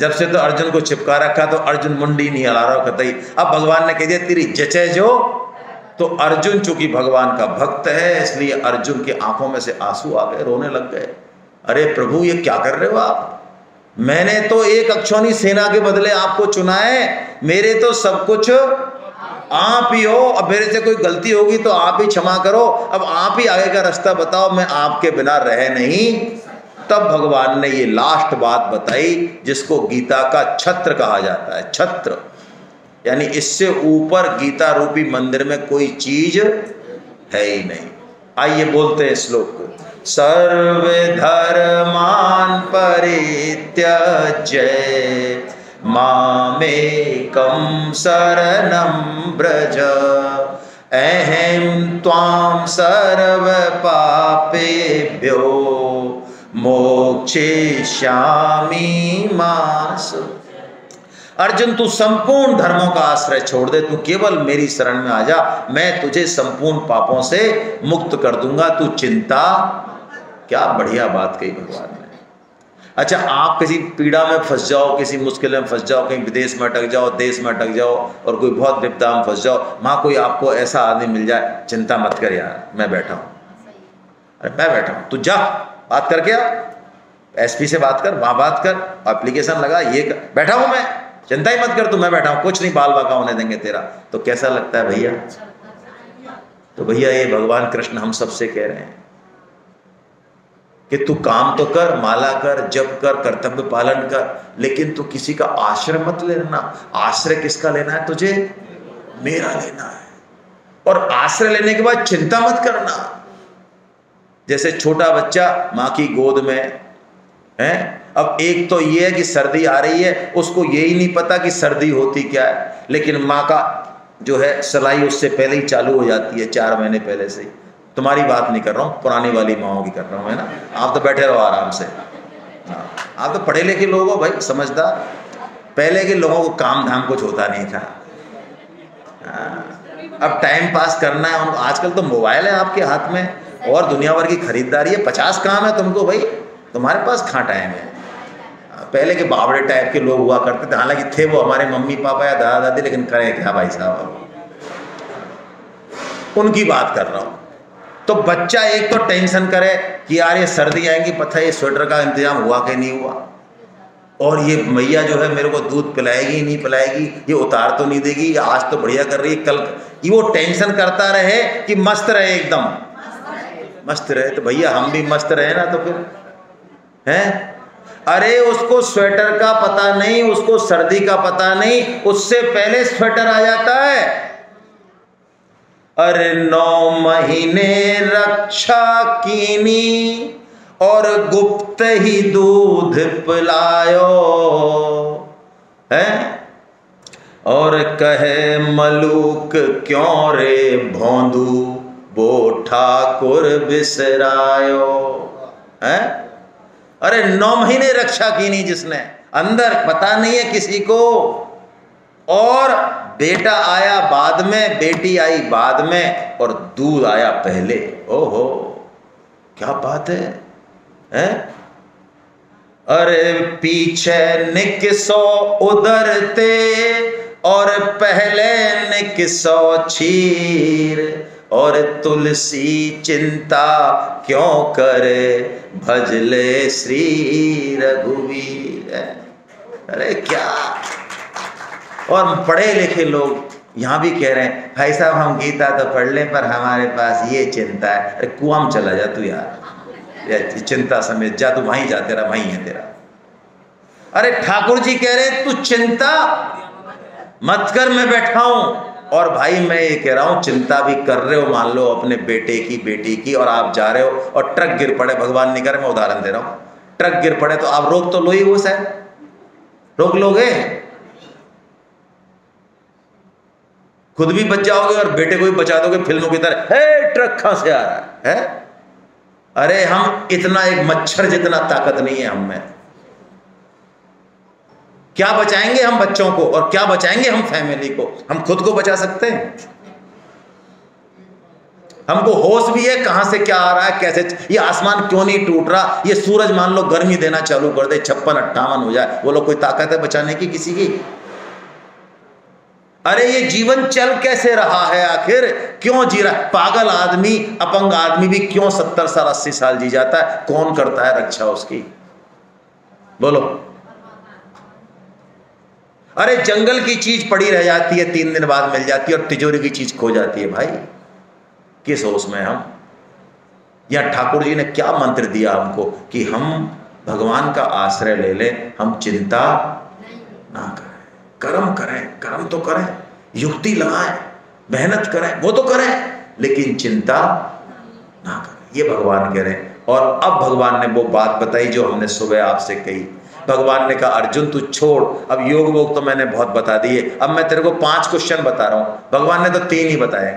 जब से तो अर्जुन को चिपका रखा तो अर्जुन मुंडी नहीं हिला रहा कतई। अब भगवान ने कह दिया तेरी जचे जो तो अर्जुन चूंकि भगवान का भक्त है, इसलिए अर्जुन की आंखों में से आंसू आ गए, रोने लग गए। अरे प्रभु ये क्या कर रहे हो आप? मैंने तो एक अक्षौणी सेना के बदले आपको चुना है, मेरे तो सब कुछ आप ही हो। अब मेरे से कोई गलती होगी तो आप ही क्षमा करो, अब आप ही आगे का रास्ता बताओ, मैं आपके बिना रह नहीं। तब भगवान ने ये लास्ट बात बताई जिसको गीता का छत्र कहा जाता है। छत्र यानी इससे ऊपर गीता रूपी मंदिर में कोई चीज है ही नहीं। आइए बोलते हैं श्लोक को। सर्वे धर्मान परित्यज्य मामेकं शरणं व्रज अहं त्वां सर्व पापेभ्यो मोक्षयिष्यामि मा शुचः। अर्जुन तू संपूर्ण धर्मों का आश्रय छोड़ दे, तू केवल मेरी शरण में आ जा, मैं तुझे संपूर्ण पापों से मुक्त कर दूंगा, तू चिंता। क्या बढ़िया बात कही भगवान ने। अच्छा, आप किसी पीड़ा में फंस जाओ, किसी मुश्किल में फंस जाओ, कहीं विदेश में अटक जाओ, देश में अटक जाओ और कोई बहुत विपदा में फंस जाओ, वहां कोई आपको ऐसा आदमी मिल जाए, चिंता मत कर यार, मैं बैठा हूं। अरे मैं बैठा हूं, तू जा बात करके आ, एसपी से बात कर, वहां बात कर, एप्लीकेशन लगा, ये कर, बैठा हूं मैं, चिंता ही मत कर, तू मैं बैठा हूं, कुछ नहीं बाल बाका होने देंगे तेरा। तो कैसा लगता है भैया? तो भैया ये भगवान कृष्ण हम सबसे कह रहे हैं कि तू काम तो कर, माला कर, जप कर, कर्तव्य पालन कर, लेकिन तू किसी का आश्रय मत लेना। आश्रय किसका लेना है तुझे? मेरा लेना है। और आश्रय लेने के बाद चिंता मत करना। जैसे छोटा बच्चा माँ की गोद में है, अब एक तो ये है कि सर्दी आ रही है, उसको यही नहीं पता कि सर्दी होती क्या है, लेकिन माँ का जो है सलाई उससे पहले ही चालू हो जाती है, 4 महीने पहले से ही। तुम्हारी बात नहीं कर रहा हूँ, पुरानी वाली माओ की कर रहा हूँ, है ना। आप तो बैठे रहो आराम से, आप तो पढ़े लिखे लोग हो भाई, समझदार। पहले के लोगों को काम धाम कुछ होता नहीं था, अब टाइम पास करना है उनको। आजकल तो मोबाइल है आपके हाथ में और दुनिया भर की खरीदारी है, 50 काम है तुमको भाई, तुम्हारे पास कहाँ टाइम है। पहले के बावड़े टाइप के लोग हुआ करते थे, हालांकि थे वो हमारे मम्मी पापा या दादा दादी, लेकिन करें क्या भाई साहब, उनकी बात कर रहा हूँ। तो बच्चा एक तो टेंशन करे कि यार ये सर्दी आएगी, पता है ये स्वेटर का इंतजाम हुआ कि नहीं हुआ, और ये मैया जो है मेरे को दूध पिलाएगी नहीं पिलाएगी, ये उतार तो नहीं देगी, आज तो बढ़िया कर रही है, कल ये वो टेंशन करता रहे कि मस्त रहे, एकदम मस्त रहे। तो भैया हम भी मस्त रहे ना, तो फिर हैं। अरे उसको स्वेटर का पता नहीं, उसको सर्दी का पता नहीं, उससे पहले स्वेटर आ जाता है। अरे 9 महीने रक्षा कीनी और गुप्त ही दूध पिलायो है, और कहे मलूक क्यों रे भोंदू वो ठाकुर बिसरायो है। अरे 9 महीने रक्षा की नहीं जिसने, अंदर पता नहीं है किसी को, और बेटा आया बाद में, बेटी आई बाद में, और दूध आया पहले। ओहो क्या बात है, हैं? अरे पीछे निकसो उधरते और पहले निकसो छीर, और तुलसी चिंता क्यों करे भजले श्री रघुवीर। अरे क्या, और पढ़े लिखे लोग यहाँ भी कह रहे हैं भाई साहब हम गीता तो पढ़ लें पर हमारे पास ये चिंता है। अरे कुआं में चला जा तू यार, चिंता समेत जा तू, वहीं जा, तेरा वहीं है तेरा। अरे ठाकुर जी कह रहे तू चिंता मत कर, मैं बैठा हूं। और भाई मैं ये कह रहा हूं चिंता भी कर रहे हो, मान लो अपने बेटे की बेटी की, और आप जा रहे हो और ट्रक गिर पड़े, भगवान नहीं करे, मैं उदाहरण दे रहा हूं, ट्रक गिर पड़े तो आप रोक तो लो ही, वो शायद रोक लोगे, खुद भी बच जाओगे और बेटे को भी बचा दोगे फिल्मों की तरह, हे ट्रक कहां से आ रहा है। अरे हम इतना, एक मच्छर जितना ताकत नहीं है हम में। क्या बचाएंगे हम बच्चों को, और क्या बचाएंगे हम फैमिली को? हम खुद को बचा सकते हैं? हमको होश भी है कहां से क्या आ रहा है, कैसे, ये आसमान क्यों नहीं टूट रहा, ये सूरज मान लो गर्मी देना चालू कर दे, 56-58 हो जाए, वो लोग कोई ताकत है बचाने की किसी की? अरे ये जीवन चल कैसे रहा है आखिर, क्यों जी रहा? पागल आदमी, अपंग आदमी भी क्यों 70 साल 80 साल जी जाता है? कौन करता है रक्षा उसकी? बोलो। अरे जंगल की चीज पड़ी रह जाती है, 3 दिन बाद मिल जाती है, और तिजोरी की चीज खो जाती है। भाई किस होश में हम? या ठाकुर जी ने क्या मंत्र दिया हमको कि हम भगवान का आश्रय ले लें, हम चिंता ना करें, कर्म करें, कर्म तो करें, युक्ति लगाएं, मेहनत करें, वो तो करें, लेकिन चिंता ना करें। ये भगवान कह रहे हैं। और अब भगवान ने वो बात बताई जो हमने सुबह आपसे कही। भगवान ने कहा अर्जुन तू छोड़, अब योग वोग तो मैंने बहुत बता दिए, अब मैं तेरे को 5 क्वेश्चन बता रहा हूं। भगवान ने तो 3 ही बताए।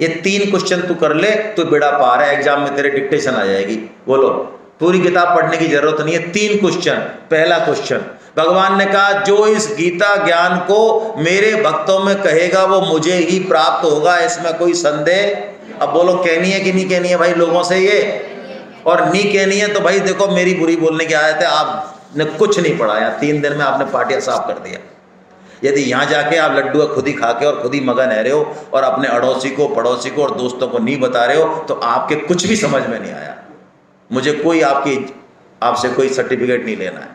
ये 3 क्वेश्चन तू कर ले तो बेड़ा पार है, एग्जाम में तेरे डिक्टेशन आ जाएगी। बोलो, पूरी किताब पढ़ने की जरूरत नहीं है। 3 क्वेश्चन। पहला क्वेश्चन, भगवान ने कहा जो इस गीता ज्ञान को मेरे भक्तों में कहेगा वो मुझे ही प्राप्त होगा, इसमें कोई संदेह? अब बोलो, कहनी है कि नहीं कहनी है भाई लोगों से ये? और नहीं कहनी है तो भाई देखो, मेरी बुरी बोलने की आदत है, आपने कुछ नहीं पढ़ाया, 3 दिन में आपने पाटिया साफ कर दिया। यदि यहाँ जाके आप लड्डू खुद ही खा के और खुद ही मगन रह रहे हो और अपने अड़ोसी को, पड़ोसी को और दोस्तों को नहीं बता रहे हो, तो आपके कुछ भी समझ में नहीं आया। मुझे कोई आपसे कोई सर्टिफिकेट नहीं लेना है,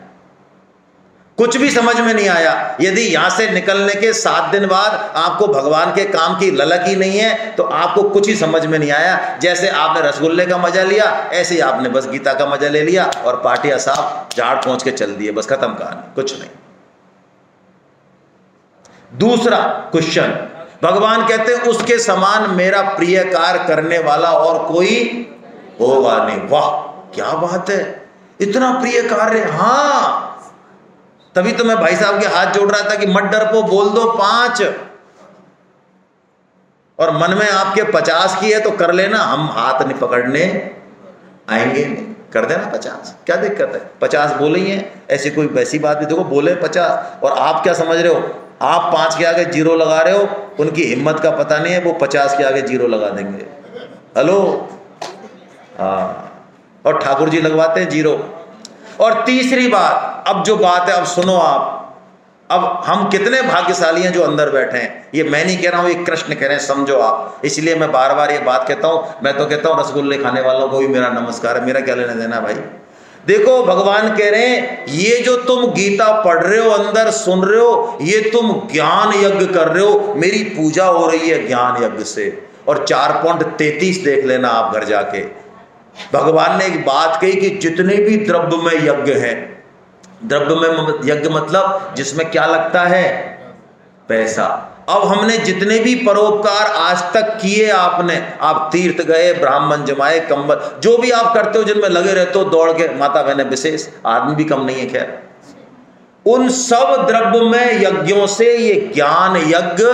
कुछ भी समझ में नहीं आया। यदि यहां से निकलने के 7 दिन बाद आपको भगवान के काम की ललक ही नहीं है, तो आपको कुछ ही समझ में नहीं आया। जैसे आपने रसगुल्ले का मजा लिया, ऐसे ही आपने बस गीता का मजा ले लिया और पाटिया साहब झाड़ पहुंच के चल दिए, बस खत्म कहानी, कुछ नहीं। दूसरा क्वेश्चन, भगवान कहते हैं उसके समान मेरा प्रिय कार्य करने वाला और कोई होगा नहीं। वाह क्या बात है, इतना प्रिय कार्य। हाँ, तभी तो मैं भाई साहब के हाथ जोड़ रहा था कि मत डर पो, बोल दो 5, और मन में आपके 50 की है तो कर लेना, हम हाथ नहीं पकड़ने आएंगे नहीं, कर देना 50, क्या दिक्कत है? 50 बोले ही है, ऐसी कोई वैसी बात भी देखो, बोले 50 और आप क्या समझ रहे हो? आप 5 के आगे 0 लगा रहे हो, उनकी हिम्मत का पता नहीं है, वो 50 के आगे 0 लगा देंगे। हेलो, हाँ, और ठाकुर जी लगवाते हैं 0। और तीसरी बात, अब जो बात है, अब सुनो आप, अब हम कितने भाग्यशाली हैं जो अंदर बैठे हैं। ये मैं नहीं कह रहा हूं, ये कृष्ण कह रहे हैं, समझो आप। इसलिए मैं बार बार ये बात कहता हूं। मैं तो कहता हूं रसगुल्ले खाने वालों को भी मेरा नमस्कार है, मेरा क्या लेना देना भाई। देखो भगवान कह रहे हैं ये जो तुम गीता पढ़ रहे हो, अंदर सुन रहे हो, ये तुम ज्ञान यज्ञ कर रहे हो, मेरी पूजा हो रही है ज्ञान यज्ञ से। और 4.33 देख लेना आप घर जाके। भगवान ने एक बात कही कि जितने भी द्रव्य में यज्ञ है, द्रव्य में यज्ञ मतलब जिसमें क्या लगता है? पैसा। अब हमने जितने भी परोपकार आज तक किए, आपने, आप तीर्थ गए, ब्राह्मण जमाए, कंबल, जो भी आप करते हो, जिनमें लगे रहते हो दौड़ के, माता बहने विशेष, आदमी भी कम नहीं है खैर, उन सब द्रव्य में यज्ञों से ये ज्ञान यज्ञ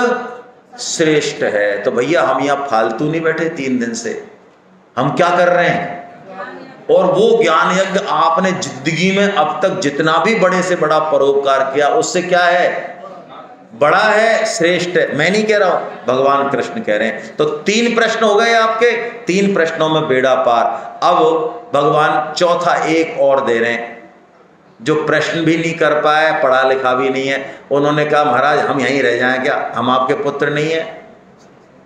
श्रेष्ठ है। तो भैया हम यहां फालतू नहीं बैठे 3 दिन से, हम क्या कर रहे हैं? और वो ज्ञान यज्ञ आपने जिंदगी में अब तक जितना भी बड़े से बड़ा परोपकार किया, उससे क्या है? बड़ा है, श्रेष्ठ है। मैं नहीं कह रहा हूं, भगवान कृष्ण कह रहे हैं। तो 3 प्रश्न हो गए आपके, 3 प्रश्नों में बेड़ा पार। अब भगवान चौथा एक और दे रहे हैं। जो प्रश्न भी नहीं कर पाए, पढ़ा लिखा भी नहीं है, उन्होंने कहा महाराज हम यहीं रह जाएं क्या? हम आपके पुत्र नहीं है?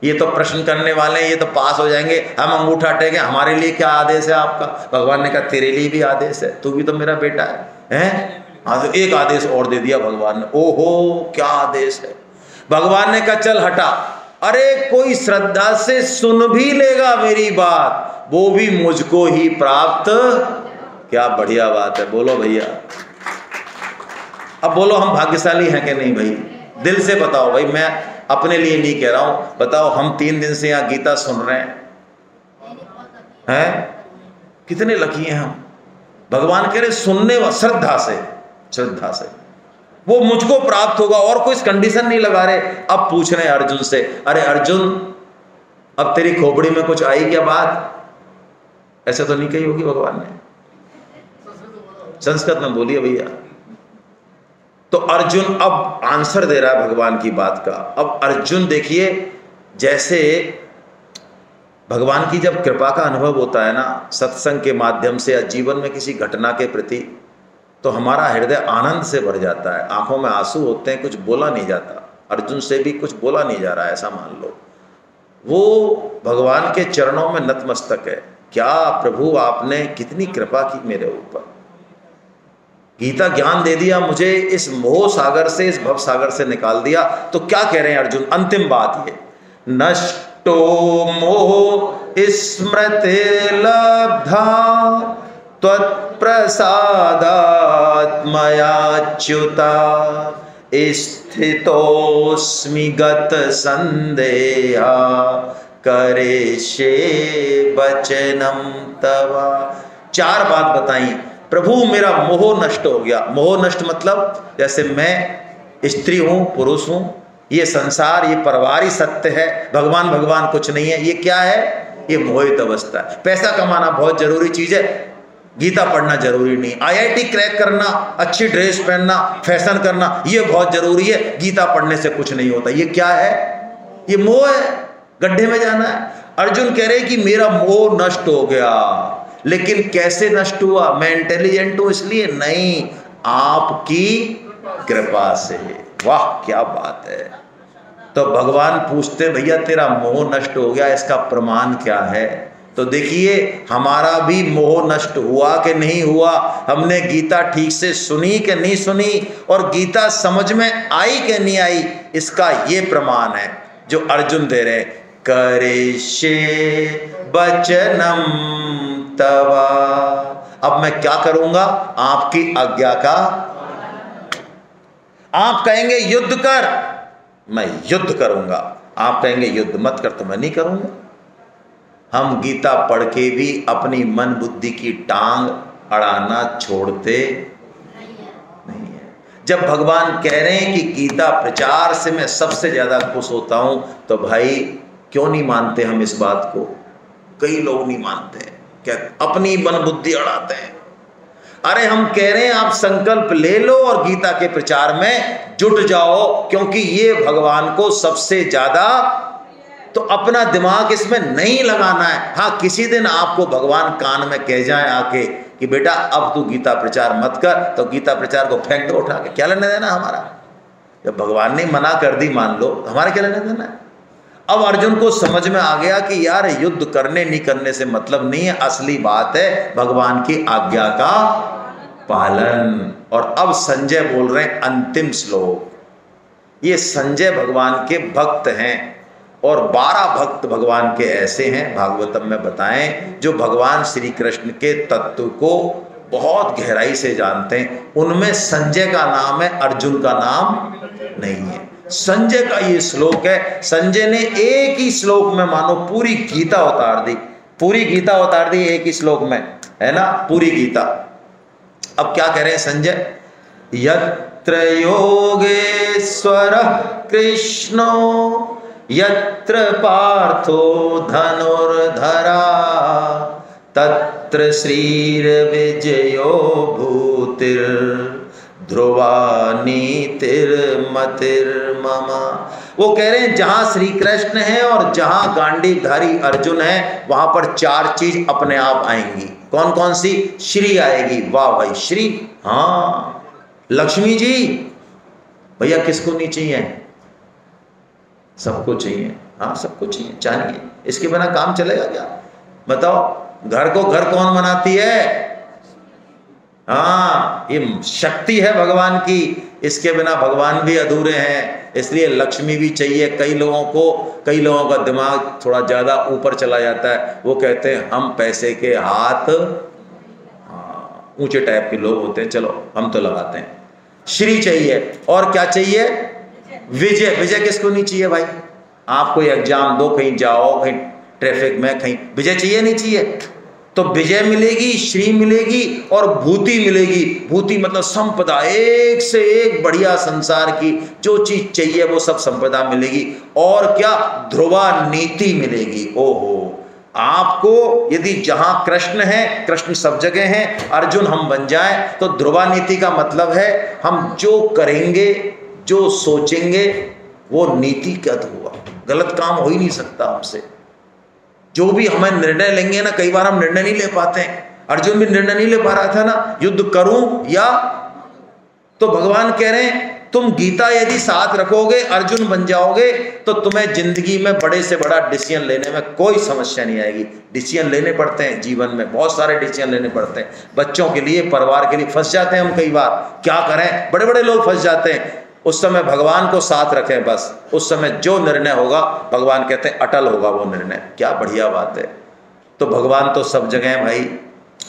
ये तो प्रश्न करने वाले हैं, ये तो पास हो जाएंगे, हम अंगूठा टेके, हमारे लिए क्या आदेश है आपका? भगवान ने कहा तेरे लिए भी आदेश है, तू भी तो मेरा बेटा है? हाँ, तो एक आदेश और दे दिया भगवान ने। ओहो क्या आदेश है! भगवान ने कहा चल हटा, अरे कोई श्रद्धा से सुन भी लेगा मेरी बात, वो भी मुझको ही प्राप्त। क्या बढ़िया बात है, बोलो भैया। अब बोलो हम भाग्यशाली हैं कि नहीं भाई? दिल से बताओ भाई, मैं अपने लिए नहीं कह रहा हूं, बताओ हम 3 दिन से यहां गीता सुन रहे हैं, कितने लकी हैं हम। भगवान कह रहे सुनने व श्रद्धा से वो मुझको प्राप्त होगा, और कोई कंडीशन नहीं लगा रहे। अब पूछ रहे हैं अर्जुन से, अरे अर्जुन अब तेरी खोपड़ी में कुछ आई क्या बात? ऐसे तो नहीं कही होगी भगवान ने, संस्कृत में बोलिए भैया। तो अर्जुन अब आंसर दे रहा है भगवान की बात का। अब अर्जुन देखिए, जैसे भगवान की जब कृपा का अनुभव होता है ना, सत्संग के माध्यम से या जीवन में किसी घटना के प्रति, तो हमारा हृदय आनंद से भर जाता है, आंखों में आंसू होते हैं, कुछ बोला नहीं जाता। अर्जुन से भी कुछ बोला नहीं जा रहा है, ऐसा मान लो। वो भगवान के चरणों में नतमस्तक है। क्या प्रभु आपने कितनी कृपा की मेरे ऊपर, गीता ज्ञान दे दिया मुझे, इस मोह सागर से, इस भव सागर से निकाल दिया। तो क्या कह रहे हैं अर्जुन, अंतिम बात ये, नष्टो मोह स्मृति लब्धा त्वत्प्रसादात् मयाच्युता स्थितोस्मि गत संदेहा करिष्ये वचनम तवा। चार बात बताई, प्रभु मेरा मोह नष्ट हो गया। मोह नष्ट मतलब जैसे मैं स्त्री हूं, पुरुष हूं, ये संसार, ये परिवार ही सत्य है, भगवान भगवान कुछ नहीं है, ये क्या है, ये मोहित अवस्था है। पैसा कमाना बहुत जरूरी चीज है, गीता पढ़ना जरूरी नहीं। IIT क्रैक करना, अच्छी ड्रेस पहनना, फैशन करना, ये बहुत जरूरी है, गीता पढ़ने से कुछ नहीं होता। ये क्या है, ये मोह है, गड्ढे में जाना है। अर्जुन कह रहे कि मेरा मोह नष्ट हो गया, लेकिन कैसे नष्ट हुआ, मैं इंटेलिजेंट हूं इसलिए नहीं, आपकी कृपा से। वाह क्या बात है। तो भगवान पूछते, भैया तेरा मोह नष्ट हो गया, इसका प्रमाण क्या है? तो देखिए हमारा भी मोह नष्ट हुआ कि नहीं हुआ, हमने गीता ठीक से सुनी कि नहीं सुनी, और गीता समझ में आई कि नहीं आई, इसका ये प्रमाण है जो अर्जुन दे रहे, करिष्ये वचनम तवा। अब मैं क्या करूंगा, आपकी आज्ञा का। आप कहेंगे युद्ध कर, मैं युद्ध करूंगा। आप कहेंगे युद्ध मत कर, तो मैं नहीं करूंगा। हम गीता पढ़ के भी अपनी मन बुद्धि की टांग अड़ाना छोड़ते नहीं है। जब भगवान कह रहे हैं कि गीता प्रचार से मैं सबसे ज्यादा खुश होता हूं, तो भाई क्यों नहीं मानते हम इस बात को? कई लोग नहीं मानते हैं, क्या अपनी मन बुद्धि अड़ाते हैं। अरे हम कह रहे हैं आप संकल्प ले लो और गीता के प्रचार में जुट जाओ, क्योंकि ये भगवान को सबसे ज्यादा, तो अपना दिमाग इसमें नहीं लगाना है। हाँ, किसी दिन आपको भगवान कान में कह जाए आके कि बेटा अब तू गीता प्रचार मत कर, तो गीता प्रचार को फेंक दो उठा के, क्या लेने देना हमारा? जब भगवान ने मना कर दी मान लो, हमारे क्या लेने देना है? अब अर्जुन को समझ में आ गया कि यार युद्ध करने नहीं करने से मतलब नहीं है, असली बात है भगवान की आज्ञा का पालन। और अब संजय बोल रहे हैं अंतिम श्लोक। ये संजय भगवान के भक्त हैं, और 12 भक्त भगवान के ऐसे हैं भागवतम में बताएं जो भगवान श्री कृष्ण के तत्व को बहुत गहराई से जानते हैं। उनमें संजय का नाम है, अर्जुन का नाम नहीं है। संजय का ये श्लोक है। संजय ने एक ही श्लोक में मानो पूरी गीता उतार दी, पूरी गीता उतार दी एक ही श्लोक में, है ना, पूरी गीता। अब क्या कह रहे हैं संजय, यत्र योगेश्वरः कृष्णो यत्र पार्थो धनुर्धरा तत्र श्रीर्विजयो भूतिर् ध्रुवा नीतिर्मतिर्मम। वो कह रहे हैं जहां श्री कृष्ण है और जहां गांडीवधारी अर्जुन है, वहां पर 4 चीज अपने आप आएंगी। कौन कौन सी? श्री आएगी। वाह भाई श्री, हाँ। लक्ष्मी जी, भैया किसको नहीं चाहिए? सबको चाहिए, हाँ सबको चाहिए, चाहिए। इसके बिना काम चलेगा क्या? बताओ, घर को घर कौन बनाती है? हाँ, ये शक्ति है भगवान की, इसके बिना भगवान भी अधूरे हैं, इसलिए लक्ष्मी भी चाहिए। कई लोगों का दिमाग थोड़ा ज्यादा ऊपर चला जाता है, वो कहते हैं हम पैसे के हाथ, ऊंचे टाइप के लोग होते हैं, चलो हम तो लगाते हैं। श्री चाहिए, और क्या चाहिए? विजय। विजय किसको नहीं चाहिए भाई? आप कोई एग्जाम दो, कहीं जाओ, कहीं ट्रैफिक में, कहीं विजय चाहिए नहीं चाहिए? तो विजय मिलेगी, श्री मिलेगी और भूति मिलेगी। भूति मतलब संपदा, एक से एक बढ़िया संसार की जो चीज चाहिए वो सब संपदा मिलेगी। और क्या? ध्रुवा नीति मिलेगी। ओहो, आपको यदि जहां कृष्ण है, कृष्ण सब जगह हैं, अर्जुन हम बन जाए, तो ध्रुवा नीति का मतलब है हम जो करेंगे, जो सोचेंगे, वो नीतिगत हुआ, गलत काम हो ही नहीं सकता हमसे। जो भी हमें निर्णय लेंगे ना, कई बार हम निर्णय नहीं ले पाते हैं। अर्जुन भी निर्णय नहीं ले पा रहा था ना, युद्ध करूं या, तो भगवान कह रहे हैं तुम गीता यदि साथ रखोगे, अर्जुन बन जाओगे, तो तुम्हें जिंदगी में बड़े से बड़ा डिसीजन लेने में कोई समस्या नहीं आएगी। डिसीजन लेने पड़ते हैं जीवन में, बहुत सारे डिसीजन लेने पड़ते हैं, बच्चों के लिए, परिवार के लिए। फंस जाते हैं हम कई बार, क्या करें, बड़े बड़े लोग फंस जाते हैं। उस समय भगवान को साथ रखें बस, उस समय जो निर्णय होगा भगवान कहते हैं अटल होगा वो निर्णय। क्या बढ़िया बात है। तो भगवान तो सब जगह हैं भाई,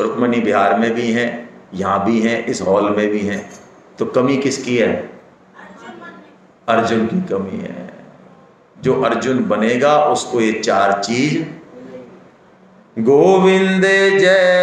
रुक्मिणी बिहार में भी हैं, यहाँ भी हैं, इस हॉल में भी हैं। तो कमी किसकी है? अर्जुन की कमी है। जो अर्जुन बनेगा उसको ये चार चीज, गोविंद जय